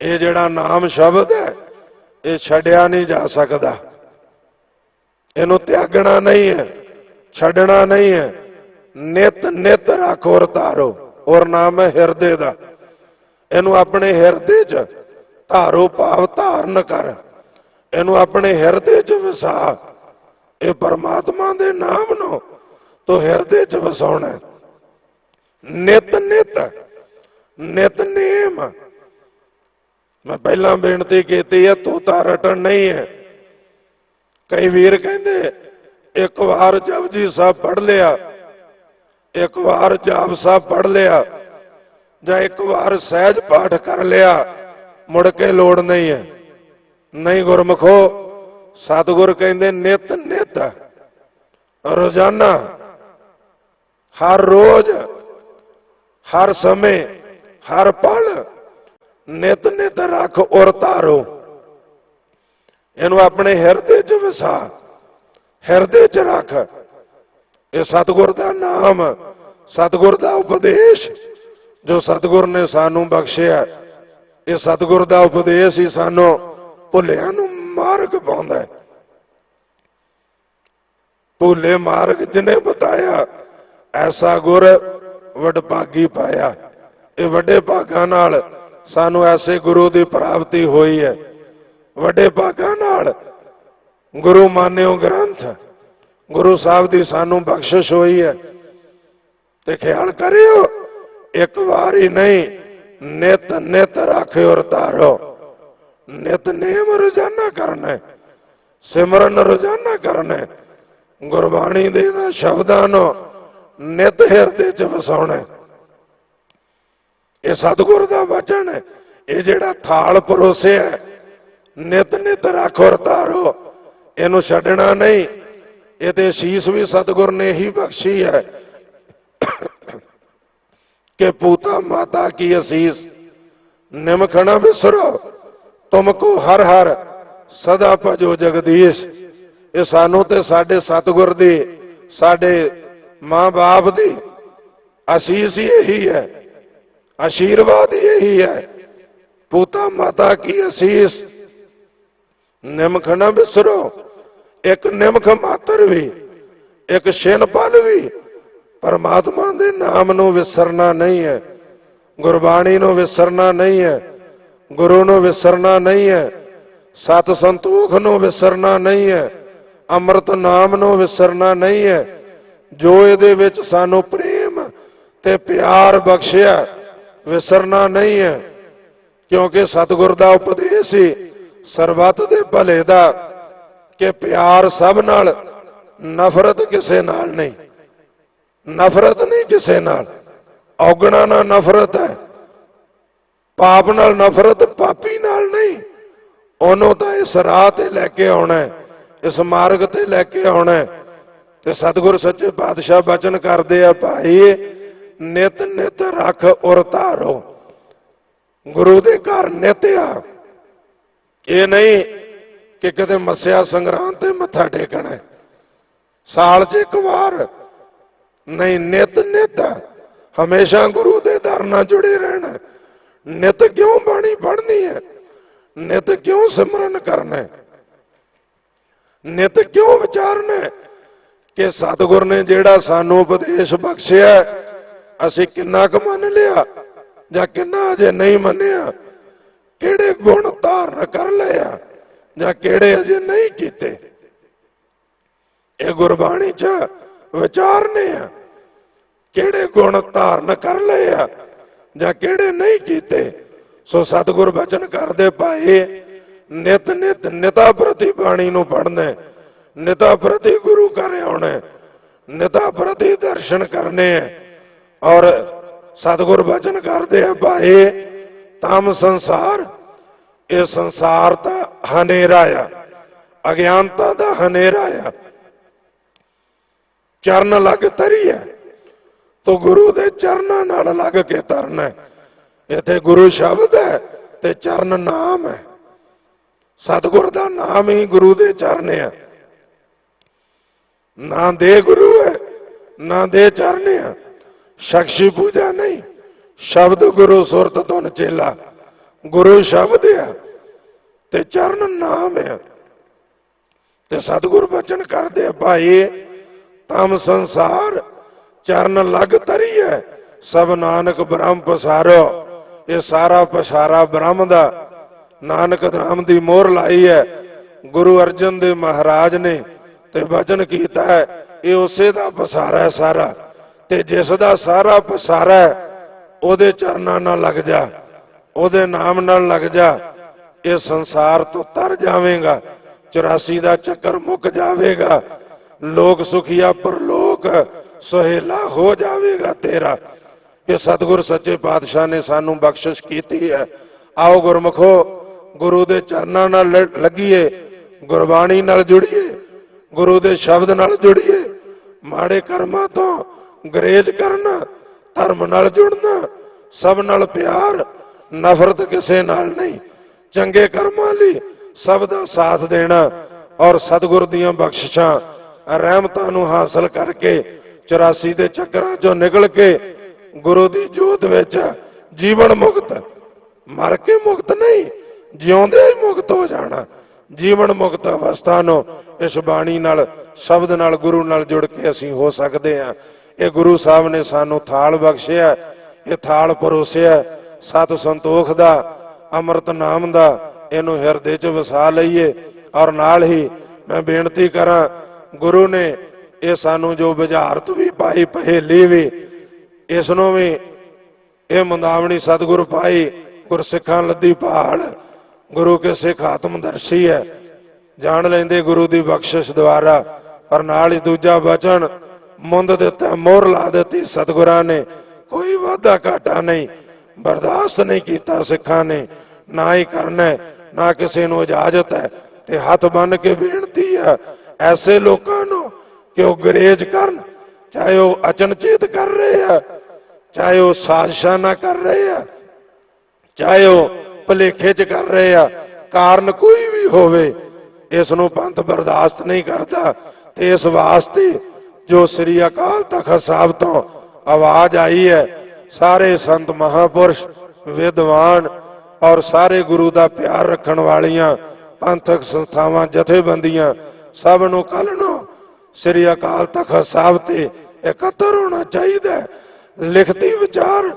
ये जिहड़ा नाम शब्द है ये छड्या नहीं जा सकदा, इनू त्यागना नहीं है, छड्डना नहीं है। नित नित रख उर तारो। और नाम है हिरदे दा, इनू अपने हिरदे च धारो, भाव धारण कर, इनू अपने हिरदे च वसा। ये परमात्मा दे नाम नो तो हिरदे च वसाउणा है। नित नित नितनेम। मैं पहला बेनती की है, तोता रटन नहीं है। कई वीर कहते एक बार जपजी साहब पढ़ लिया, एक बार जाप साहब पढ़ लिया, या एक बार सहज पाठ कर लिया, मुड़ के लोड़ नहीं है। नहीं गुरमुखो, सतगुर कहते नित नित, रोजाना, हर रोज, हर समय, हर पल नित नित रख और तारो। इनू अपने हिरदे च वसा, हिरदे च रख। ये सतगुर दा नाम, सतगुर दा उपदेश जो सतगुर ने सानू बख्शिया, ये सतगुर दा उपदेश ही सानू भुलिया नू मार्ग पाउंदा है। भूले मार्ग जिन्हें बताया, ऐसा गुर वडभागी पाया। ये वड्डे भागां नाल सानू ऐसे गुरु की प्राप्ति हुई है। वड्डे भागां नाल गुरु मान्यो ग्रंथ गुरु साहब की सानू बख्शिश हुई है। ते ख्याल करियो, एक बार ही नहीं, नित नित रख और तारो। नित नेम रोजाना करना है, सिमरन रोजाना करना है, गुरबाणी दे शब्दां नूं नित हिरदे च वसाउणा है। ये सतगुर दा वचन है। ये जिहड़ा थाल परोसे है, नित नित रख और तारो, इनू छड्डना नहीं। ये ते शीस भी सतगुर ने ही बख्शी है कि पूता माता की असीस निमखना विसरो, तुमको हर हर सदा भजो जगदीश। ये सानू ते साडे सतगुर दी, साडे मां बाप दी असीस यही है, आशीर्वाद यही है। पूता माता की असीस ਨਿਮਖ ਨਾ ਵਿਸਰੋ। ਇੱਕ ਨਿਮਖ ਮਾਤਰ ਵੀ, ਇੱਕ ਛਿਨ ਪਲ ਵੀ ਪਰਮਾਤਮਾ ਦੇ ਨਾਮ ਨੂੰ ਵਿਸਰਨਾ ਨਹੀਂ ਹੈ, ਗੁਰਬਾਣੀ ਨੂੰ ਵਿਸਰਨਾ ਨਹੀਂ ਹੈ, ਗੁਰੂ ਨੂੰ ਵਿਸਰਨਾ ਨਹੀਂ ਹੈ, ਸਤ ਸੰਤੋਖ ਨੂੰ ਵਿਸਰਨਾ ਨਹੀਂ ਹੈ, ਅੰਮ੍ਰਿਤ ਨਾਮ ਨੂੰ ਵਿਸਰਨਾ ਨਹੀਂ ਹੈ। ਜੋ ਇਹਦੇ ਵਿੱਚ ਸਾਨੂੰ ਪ੍ਰੇਮ ਤੇ ਪਿਆਰ ਬਖਸ਼ਿਆ ਵਿਸਰਨਾ ਨਹੀਂ ਹੈ, ਕਿਉਂਕਿ ਸਤਿਗੁਰ ਦਾ ਉਪਦੇਸ਼ ਸੀ ਸਰਬੱਤ ਦੇ ਭਲੇ ਦਾ ਕਿ ਪਿਆਰ ਸਭ ਨਾਲ, ਨਫ਼ਰਤ ਕਿਸੇ ਨਾਲ ਨਹੀਂ। ਨਫ਼ਰਤ ਨਹੀਂ ਕਿਸੇ ਨਾਲ, ਔਗਣਾ ਨਾਲ ਨਫ਼ਰਤ ਹੈ, ਪਾਪ ਨਾਲ ਨਫ਼ਰਤ ਪਾਪੀ ਨਾਲ ਨਹੀਂ। ਉਹਨੂੰ ਤਾਂ ਇਸ ਰਾਹ ਤੇ ਲੈ ਕੇ ਆਉਣਾ, ਇਸ ਮਾਰਗ ਤੇ ਲੈ ਕੇ ਆਉਣਾ। ਤੇ ਸਤਿਗੁਰ ਸੱਚੇ ਪਾਤਸ਼ਾਹ ਬਚਨ ਕਰਦੇ ਆ, ਭਾਈ ਨਿਤ ਨਿਤ ਰੱਖ ਔਰ ਧਾਰੋ। ਗੁਰੂ ਦੇ ਘਰ ਨਿਤ ਆ, ਇਹ ਨਹੀਂ ਕਿ ਕਿਤੇ ਮੱਸਿਆ ਸੰਗਰਾਂਦ ਤੇ ਮੱਥਾ ਟੇਕਣਾ, ਸਾਲ 'ਚ ਇੱਕ ਵਾਰ ਨਹੀਂ। ਨਿਤ ਨਿਤ ਹਮੇਸ਼ਾ ਗੁਰੂ ਦੇ ਦਰ ਨਾਲ ਜੁੜੇ ਰਹਿਣਾ। ਨਿਤ ਕਿਉਂ ਬਾਣੀ ਪੜ੍ਹਨੀ ਹੈ, ਨਿਤ ਕਿਉਂ ਸਿਮਰਨ ਕਰਨਾ, ਨਿਤ ਕਿਉਂ ਵਿਚਾਰਨਾ ਕਿ ਸਤਿਗੁਰ ਨੇ ਜਿਹੜਾ ਸਾਨੂੰ ਉਪਦੇਸ਼ ਬਖਸ਼ਿਆ ਅਸੀਂ ਕਿੰਨਾ ਕੁ ਮੰਨ ਲਿਆ ਜਾਂ ਕਿੰਨਾ ਅਜੇ ਨਹੀਂ ਮੰਨਿਆ, ਕਿਹੜੇ ਗੁਣ ਧਾਰਨ ਕਰ ਲਿਆ ਜਾਂ ਕਿਹੜੇ ਅਜੇ ਨਹੀਂ ਕੀਤੇ। ਇਹ ਗੁਰਬਾਣੀ 'ਚ ਵਿਚਾਰਨੇ ਆ, ਕਿਹੜੇ ਗੁਣ ਧਾਰਨ ਕਰ ਲਏ ਆ ਜਾਂ ਕਿਹੜੇ ਨਹੀਂ ਕੀਤੇ। ਸੋ ਸਤਿਗੁਰ ਬਚਨ ਕਰਦੇ, ਭਾਈ ਨਿਤ ਨਿਤ ਨਿਤਾ ਪ੍ਰਤੀ ਬਾਣੀ ਨੂੰ ਪੜ੍ਹਨਾ, ਨਿਤਾ ਪ੍ਰਤੀ ਗੁਰੂ ਘਰ ਆਉਣਾ, ਨਿਤਾ ਪ੍ਰਤੀ ਦਰਸ਼ਨ ਕਰਨੇ ਆ। ਔਰ ਸਤਿਗੁਰ ਬਚਨ ਕਰਦੇ ਆ, ਭਾਈ ਤਮ ਸੰਸਾਰ, ਇਹ ਸੰਸਾਰ ਤਾਂ ਹਨੇਰਾ ਆ, ਅਗਿਆਨਤਾ ਦਾ ਹਨੇਰਾ ਆ। ਚਰਨ ਲੱਗ ਤਰੀ ਹੈ ਤੋ ਗੁਰੂ ਦੇ ਚਰਨਾਂ ਨਾਲ ਲੱਗ ਕੇ ਤਰਨਾ। ਇੱਥੇ ਗੁਰੂ ਸ਼ਬਦ ਹੈ ਤੇ ਚਰਨ ਨਾਮ ਹੈ। ਸਤਿਗੁਰ ਦਾ ਨਾਮ ਹੀ ਗੁਰੂ ਦੇ ਚਰਨ ਹੈ। ਨਾ ਦੇ ਗੁਰੂ ਹੈ ਨਾ ਦੇ ਚਰਨ ਹੈ। ਸ਼ਖਸੀ ਪੂਜਾ ਨਹੀਂ, ਸ਼ਬਦ ਗੁਰੂ ਸੁਰਤ ਧੁਨ ਚੇਲਾ। ਗੁਰੂ ਸ਼ਬਦ ਹੈ ਤੇ ਚਰਨ ਨਾਮ ਹੈ। ਤੇ ਸਤਿਗੁਰ ਬਚਨ ਕਰਦੇ, ਭਾਈ ਤਮ ਸੰਸਾਰ ਚਰਨ ਲੱਗ ਤਰੀ ਹੈ, ਸਭ ਨਾਨਕ ਬ੍ਰਹਮ ਪਸਾਰੋ। ਇਹ ਸਾਰਾ ਪਸਾਰਾ ਬ੍ਰਹਮ ਦਾ, ਨਾਨਕ ਨਾਮ ਦੀ ਮੋਹਰ ਲਾਈ ਹੈ। ਗੁਰੂ ਅਰਜਨ ਦੇਵ ਮਹਾਰਾਜ ਨੇ ਤੇ ਬਚਨ ਕੀਤਾ ਹੈ, ਇਹ ਉਸੇ ਦਾ ਪਸਾਰਾ ਹੈ ਸਾਰਾ। ਤੇ ਜਿਸ ਦਾ ਸਾਰਾ ਪਸਾਰਾ ਹੈ ਉਹਦੇ ਚਰਨਾਂ ਨਾਲ ਲੱਗ ਜਾ, ਉਹਦੇ ਨਾਮ ਨਾਲ ਲੱਗ ਜਾ। ਇਹ ਸੰਸਾਰ ਤੋਂ ਤਰ ਜਾਵੇਗਾ, 84 ਦਾ ਚੱਕਰ ਮੁੱਕ ਜਾਵੇਗਾ। ਲੋਕ ਸੁਖੀਆ ਪਰਲੋਕ ਸੁਹੇਲਾ ਹੋ ਜਾਵੇਗਾ ਤੇਰਾ। ਇਹ ਸਤਿਗੁਰ ਸੱਚੇ ਪਾਤਸ਼ਾਹ ਨੇ ਸਾਨੂੰ ਬਖਸ਼ਿਸ਼ ਕੀਤੀ ਹੈ। ਆਓ ਗੁਰਮੁਖੋ ਗੁਰੂ ਦੇ ਚਰਨਾਂ ਨਾਲ ਲੱਗੀਏ, ਗੁਰਬਾਣੀ ਨਾਲ ਜੁੜੀਏ, ਗੁਰੂ ਦੇ ਸ਼ਬਦ ਨਾਲ ਜੁੜੀਏ। ਮਾੜੇ ਕਰਮਾਂ ਤੋਂ ਗਰੇਜ ਕਰਨਾ, ਧਰਮ ਨਾਲ ਜੁੜਨਾ, ਸਭ ਨਾਲ ਪਿਆਰ, ਨਫ਼ਰਤ ਕਿਸੇ ਨਾਲ ਨਹੀਂ। ਚੰਗੇ ਕਰਮਾਂ ਲਈ ਸਭ ਦਾ ਸਾਥ ਦੇਣਾ ਔਰ ਸਤਿਗੁਰ ਦੀਆਂ ਬਖਸ਼ਿਸ਼ਾਂ ਰਹਿਮਤਾਂ ਨੂੰ ਹਾਸਲ ਕਰਕੇ 84 ਦੇ ਚੱਕਰਾਂ ਚੋਂ ਨਿਕਲ ਕੇ ਗੁਰੂ ਦੀ ਜੋਤ ਵਿੱਚ ਜੀਵਨ ਮੁਕਤ, ਮਰ ਕੇ ਮੁਕਤ ਨਹੀਂ, ਜਿਉਂਦੇ ਹੀ ਮੁਕਤ ਹੋ ਜਾਣਾ। ਜੀਵਨ ਮੁਕਤ ਅਵਸਥਾ ਨੂੰ ਇਸ ਬਾਣੀ ਨਾਲ, ਸ਼ਬਦ ਨਾਲ, ਗੁਰੂ ਨਾਲ ਜੁੜ ਕੇ ਅਸੀਂ ਹੋ ਸਕਦੇ ਹਾਂ। ਇਹ ਗੁਰੂ ਸਾਹਿਬ ਨੇ ਸਾਨੂੰ ਥਾਲ ਬਖਸ਼ਿਆ, ਇਹ ਥਾਲ ਪਰੋਸਿਆ ਸਤ ਸੰਤੋਖ ਦਾ, ਅੰਮ੍ਰਿਤ ਨਾਮ ਦਾ। ਇਹਨੂੰ ਹਿਰਦੇ 'ਚ ਵਸਾ ਲਈਏ। ਔਰ ਨਾਲ ਹੀ ਮੈਂ ਬੇਨਤੀ ਕਰਾਂ, ਗੁਰੂ ਨੇ ਇਹ ਸਾਨੂੰ ਜੋ ਬੁਝਾਰਤ ਵੀ ਪਾਈ, ਪਹੇਲੀ ਵੀ, ਇਸ ਨੂੰ ਵੀ ਇਹ ਮੁੰਦਾਵਣੀ ਸਤਿਗੁਰ ਪਾਈ। ਗੁਰਸਿੱਖਾਂ ਲੱਦੀ ਪਹਾੜ, ਗੁਰੂ ਕੇ ਸਿੱਖ ਆਤਮਦਰਸ਼ੀ ਹੈ, ਜਾਣ ਲੈਂਦੇ ਗੁਰੂ ਦੀ ਬਖਸ਼ਿਸ਼ ਦੁਆਰਾ। ਪਰ ਨਾਲ ਹੀ ਦੂਜਾ ਬਚਨ ਮੁੰਦ ਦਿੱਤਾ, ਮੋਹਰ ਲਾ ਦਿੱਤੀ ਸਤਿਗੁਰਾਂ ਨੇ। ਕੋਈ ਵਾਧਾ ਘਾਟਾ ਨਹੀਂ, ਬਰਦਾਸ਼ਤ ਨਹੀਂ ਕੀਤਾ ਸਿੱਖਾਂ ਨੇ, ਨਾ ਹੀ ਕਰਨਾ, ਨਾ ਕਿਸੇ ਨੂੰ ਇਜਾਜ਼ਤ ਹੈ। ਤੇ ਹੱਥ ਬੰਨ ਕੇ ਬੇਨਤੀ ਹੈ ਐਸੇ ਲੋਕਾਂ ਨੂੰ ਕਿ ਉਹ ਗਰੇਜ ਕਰਨ, ਚਾਹੇ ਉਹ ਅਚਨਚੇਤ ਕਰ ਰਹੇ ਆ, ਚਾਹੇ ਉਹ ਸਾਜ਼ਿਸ਼ਾਂ ਨਾ ਕਰ ਰਹੇ ਆ, ਚਾਹੇ ਉਹ ਭੁਲੇਖੇ 'ਚ ਕਰ ਰਹੇ ਆ, ਕਾਰਨ ਕੋਈ ਵੀ ਹੋਵੇ, ਇਸ ਨੂੰ ਪੰਥ ਬਰਦਾਸ਼ਤ ਨਹੀਂ ਕਰਦਾ। ਤੇ ਇਸ ਵਾਸਤੇ ਜੋ ਸ੍ਰੀ ਅਕਾਲ ਤਖਤ ਸਾਹਿਬ ਤੋਂ ਆਵਾਜ਼ ਆਈ ਹੈ, ਸਾਰੇ ਸੰਤ ਮਹਾਪੁਰਸ਼, ਵਿਦਵਾਨ ਔਰ ਸਾਰੇ ਗੁਰੂ ਦਾ ਪਿਆਰ ਰੱਖਣ ਵਾਲੀਆਂ ਪੰਥਕ ਸੰਸਥਾਵਾਂ ਜਥੇਬੰਦੀਆਂ ਸਭ ਨੂੰ ਕੱਲ ਨੂੰ ਸ੍ਰੀ ਅਕਾਲ ਤਖਤ ਸਾਹਿਬ ਤੇ ਇਕੱਤਰ ਹੋਣਾ ਚਾਹੀਦਾ। ਲਿਖਤੀ ਵਿਚਾਰ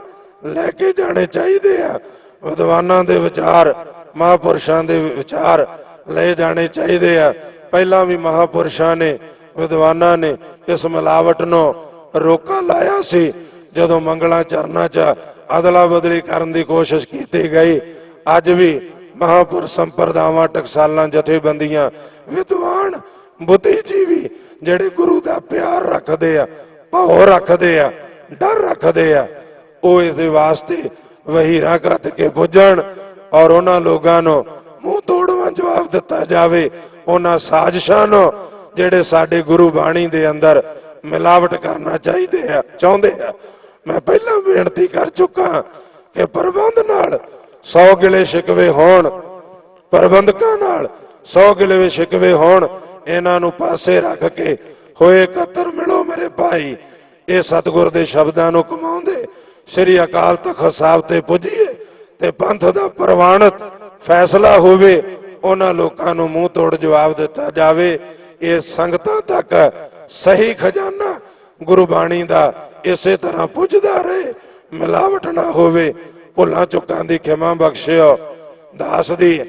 ਲੈ ਕੇ ਜਾਣੇ ਚਾਹੀਦੇ ਆ। ਵਿਦਵਾਨਾਂ ਦੇ ਵਿਚਾਰ, ਮਹਾਂਪੁਰਸ਼ਾਂ ਦੇ ਵਿਚਾਰ ਲੈ ਜਾਣੇ ਚਾਹੀਦੇ ਆ। ਪਹਿਲਾਂ ਵੀ ਮਹਾਂਪੁਰਸ਼ਾਂ ਨੇ, ਵਿਦਵਾਨਾਂ ਨੇ ਇਸ ਮਿਲਾਵਟ ਨੂੰ ਰੋਕਾ ਲਾਇਆ ਸੀ। ਜਦੋਂ ਮੰਗਲਾਂ ਚਰਨਾਂ 'ਚ ਅਦਲਾ ਬਦਲੀ ਕਰਨ ਦੀ ਕੋਸ਼ਿਸ਼ ਕੀਤੀ ਗਈ, ਅੱਜ ਵੀ ਮਹਾਂਪੁਰਸ਼ ਸੰਪਰਦਾਵਾਂ, ਟਕਸਾਲਾਂ, ਜਥੇਬੰਦੀਆਂ, ਵਿਦਵਾਨ, ਬੁੱਧੀਜੀਵੀ ਜਿਹੜੇ ਗੁਰੂ ਦਾ ਪਿਆਰ ਰੱਖਦੇ ਆ, ਭਾਵ ਰੱਖਦੇ ਆ, ਡਰ ਰੱਖਦੇ ਆ, ਉਹ ਇਸ ਵਾਸਤੇ ਵਹੀਰਾਂ ਕੱਤ ਕੇ ਪੁੱਜਣ ਔਰ ਉਹਨਾਂ ਲੋਕਾਂ ਨੂੰ ਮੂੰਹ ਤੋੜਵਾਂ ਜਵਾਬ ਦਿੱਤਾ ਜਾਵੇ। ਉਹਨਾਂ ਸਾਜ਼ਿਸ਼ਾਂ ਨੂੰ ਜਿਹੜੇ ਸਾਡੇ ਗੁਰੂ ਬਾਣੀ ਦੇ ਅੰਦਰ ਮਿਲਾਵਟ ਕਰਨਾ ਚਾਹੁੰਦੇ ਆ। ਮੈਂ ਪਹਿਲਾਂ ਬੇਨਤੀ ਕਰ ਚੁੱਕਾ ਕਿ ਪ੍ਰਬੰਧ ਨਾਲ 100 ਗਿਲੇ ਸ਼ਿਕਵੇ ਹੋਣ, ਪ੍ਰਬੰਧਕਾਂ ਨਾਲ 100 ਗਿਲੇ ਸ਼ਿਕਵੇ ਹੋਣ, ਇਹਨਾਂ ਨੂੰ ਪਾਸੇ ਰੱਖ ਕੇ ਹੋਏ ਇਕੱਤਰ ਮਿਲੋ ਮੇਰੇ ਭਾਈ। ਇਹ ਸਤਿਗੁਰ ਦੇ ਸ਼ਬਦਾਂ ਨੂੰ ਕਮਾਉਂਦੇ ਸ੍ਰੀ ਅਕਾਲ ਤਖਤ ਸਾਹਿਬ ਤੇ ਪੁੱਜੀਏ ਤੇ ਪੰਥ ਦਾ ਪ੍ਰਵਾਨਿਤ ਫੈਸਲਾ ਹੋਵੇ। ਉਹਨਾਂ ਲੋਕਾਂ ਨੂੰ ਮੂੰਹ ਤੋੜ ਜਵਾਬ ਦਿੱਤਾ ਜਾਵੇ। ਇਹ ਸੰਗਤਾਂ ਤੱਕ ਸਹੀ ਖਜ਼ਾਨਾ ਗੁਰਬਾਣੀ ਦਾ ਇਸੇ ਤਰ੍ਹਾਂ ਪੁੱਜਦਾ ਰਹੇ, ਮਿਲਾਵਟ ਨਾ ਹੋਵੇ। ਭੁੱਲਾਂ ਚੁੱਕਾਂ ਦੀ ਖਿਮਾ ਬਖਸ਼ਿਓ। ਦਾਸ ਦੀ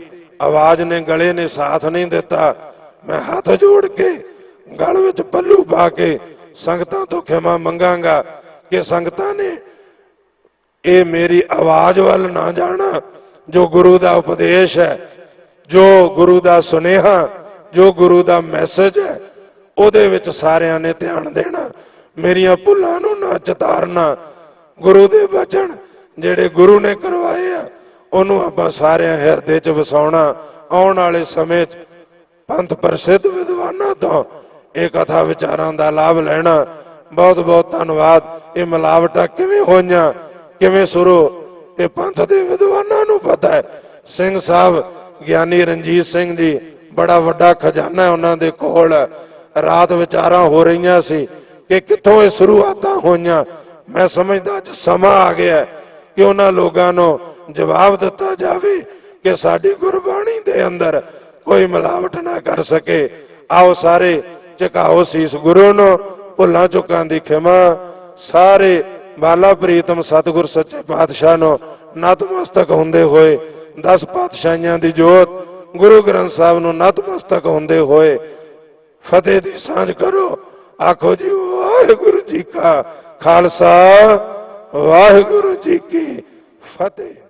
ਆਵਾਜ਼ ਨੇ, ਗਲੇ ਨੇ ਸਾਥ ਨਹੀਂ ਦਿੱਤਾ। ਮੈਂ ਹੱਥ ਜੋੜ ਕੇ ਗਲ ਵਿੱਚ ਪੱਲੂ ਪਾ ਕੇ ਸੰਗਤਾਂ ਤੋਂ ਖਿਮਾ ਮੰਗਾਂਗਾ ਕਿ ਸੰਗਤਾਂ ਨੇ ਇਹ ਮੇਰੀ ਆਵਾਜ਼ ਵੱਲ ਨਾ ਜਾਣਾ। ਜੋ ਗੁਰੂ ਦਾ ਉਪਦੇਸ਼ ਹੈ, ਜੋ ਗੁਰੂ ਦਾ ਸੁਨੇਹਾ, ਜੋ ਗੁਰੂ ਦਾ ਮੈਸੇਜ ਹੈ, ਉਹਦੇ ਵਿੱਚ ਸਾਰਿਆਂ ਨੇ ਧਿਆਨ ਦੇਣਾ। ਮੇਰੀਆਂ ਭੁੱਲਾਂ ਨੂੰ ਨਾ ਚਿਤਾਰਨਾ। ਗੁਰੂ ਦੇ ਬਚਨ ਜਿਹੜੇ ਗੁਰੂ ਨੇ ਕਰਵਾਏ ਆ, ਉਹਨੂੰ ਆਪਾਂ ਸਾਰਿਆਂ ਹਿਰਦੇ 'ਚ ਵਸਾਉਣਾ। ਆਉਣ ਵਾਲੇ ਸਮੇਂ 'ਚ ਪੰਥ ਪ੍ਰਸਿੱਧ ਵਿਦਵਾਨਾਂ ਤੋਂ ਇਹ ਕਥਾ ਵਿਚਾਰਾਂ ਦਾ ਲਾਭ ਲੈਣਾ। ਬਹੁਤ ਬਹੁਤ ਧੰਨਵਾਦ। ਇਹ ਮਿਲਾਵਟਾਂ ਕਿਵੇਂ ਹੋਈਆਂ, ਕਿਵੇਂ ਸ਼ੁਰੂ, ਇਹ ਪੰਥ ਦੇ ਵਿਦਵਾਨਾਂ ਨੂੰ ਪਤਾ ਹੈ। ਸਿੰਘ ਸਾਹਿਬ ਗਿਆਨੀ ਰਣਜੀਤ ਸਿੰਘ ਜੀ, ਬੜਾ ਵੱਡਾ ਖਜ਼ਾਨਾ ਉਹਨਾਂ ਦੇ ਕੋਲ। ਰਾਤ ਵਿਚਾਰਾਂ ਹੋ ਰਹੀਆਂ ਸੀ ਕਿ ਕਿੱਥੋਂ ਇਹ ਸ਼ੁਰੂਆਤਾਂ ਹੋਈਆਂ। ਮੈਂ ਸਮਝਦਾ ਅੱਜ ਸਮਾਂ ਆ ਗਿਆ ਕਿ ਉਹਨਾਂ ਲੋਕਾਂ ਨੂੰ ਜਵਾਬ ਦਿੱਤਾ ਜਾਵੇ ਕਿ ਸਾਡੀ ਗੁਰਬਾਣੀ ਦੇ ਅੰਦਰ ਕੋਈ ਮਿਲਾਵਟ ਨਾ ਕਰ ਸਕੇ। ਆਓ ਸਾਰੇ ਝੁਕਾਓ ਸੀਸ ਗੁਰੂ ਨੂੰ। ਭੁੱਲਾਂ ਚੁੱਕਾਂ ਦੀ ਖਿਮਾ। ਸਾਰੇ ਬਾਲਾ ਪ੍ਰੀਤਮ ਸਤਿਗੁਰ ਸੱਚੇ ਪਾਤਸ਼ਾਹ ਨੂੰ ਨਤਮਸਤਕ ਹੁੰਦੇ ਹੋਏ, 10 ਪਾਤਸ਼ਾਹੀਆਂ ਦੀ ਜੋਤ ਗੁਰੂ ਗ੍ਰੰਥ ਸਾਹਿਬ ਨੂੰ ਨਤਮਸਤਕ ਹੁੰਦੇ ਹੋਏ ਫਤਿਹ ਦੀ ਸਾਂਝ ਕਰੋ। ਆਖੋ ਜੀ ਵਾਹਿਗੁਰੂ ਜੀ ਕਾ ਖਾਲਸਾ, ਵਾਹਿਗੁਰੂ ਜੀ ਕੀ ਫਤਿਹ।